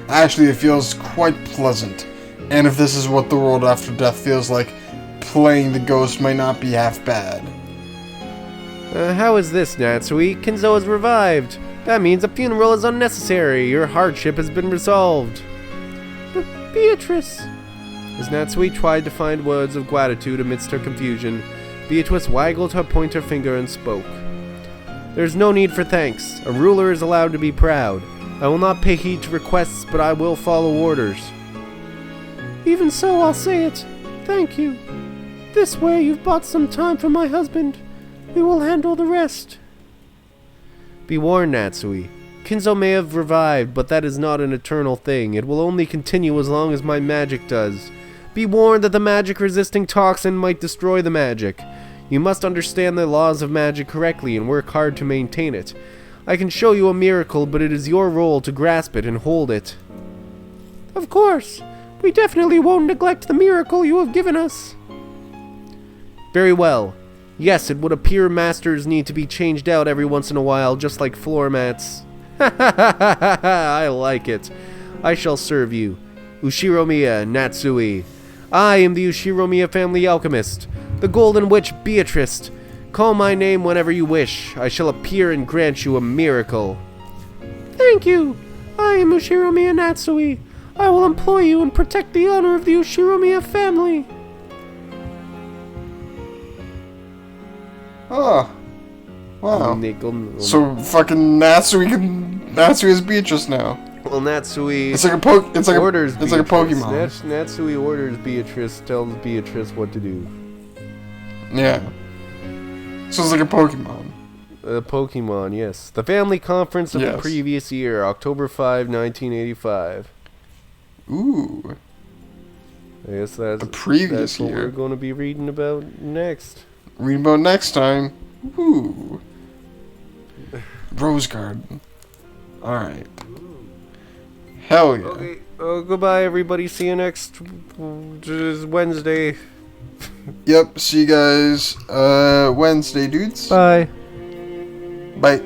Actually, it feels quite pleasant. And if this is what the world after death feels like, playing the ghost might not be half bad. How is this, Natsui? Kinzo is revived. That means a funeral is unnecessary. Your hardship has been resolved. Beatrice! As Natsui tried to find words of gratitude amidst her confusion, Beatrice waggled her pointer finger and spoke. There's no need for thanks. A ruler is allowed to be proud. I will not pay heed to requests, but I will follow orders. Even so, I'll say it. Thank you. This way you've bought some time for my husband. We will handle the rest. Be warned, Natsui. Kinzo may have revived, but that is not an eternal thing. It will only continue as long as my magic does. Be warned that the magic-resisting toxin might destroy the magic. You must understand the laws of magic correctly and work hard to maintain it. I can show you a miracle, but it is your role to grasp it and hold it. Of course. We definitely won't neglect the miracle you have given us. Very well. Yes, it would appear masters need to be changed out every once in a while, just like floor mats. I like it. I shall serve you. Ushiromiya Natsui. I am the Ushiromiya family alchemist, the Golden Witch Beatrice. Call my name whenever you wish. I shall appear and grant you a miracle. Thank you. I am Ushiromiya Natsui. I will employ you and protect the honor of the Ushiromiya family. Oh. Wow. Umineko. So fucking Natsui is Beatrice now. Well, Natsui It's like a orders it's like a Beatrice. Pokemon. Natsui orders Beatrice, tells Beatrice what to do. Yeah. So it's like a Pokemon. Pokemon, yes. The family conference of the Yes. previous year, October 5, 1985. Ooh. I guess that's previous what year. we're going to be reading about next. Read about next time. Ooh. Rose Garden. Alright. Hell yeah. Okay, goodbye everybody. See you next Wednesday. Yep, see you guys Wednesday, dudes. Bye. Bye.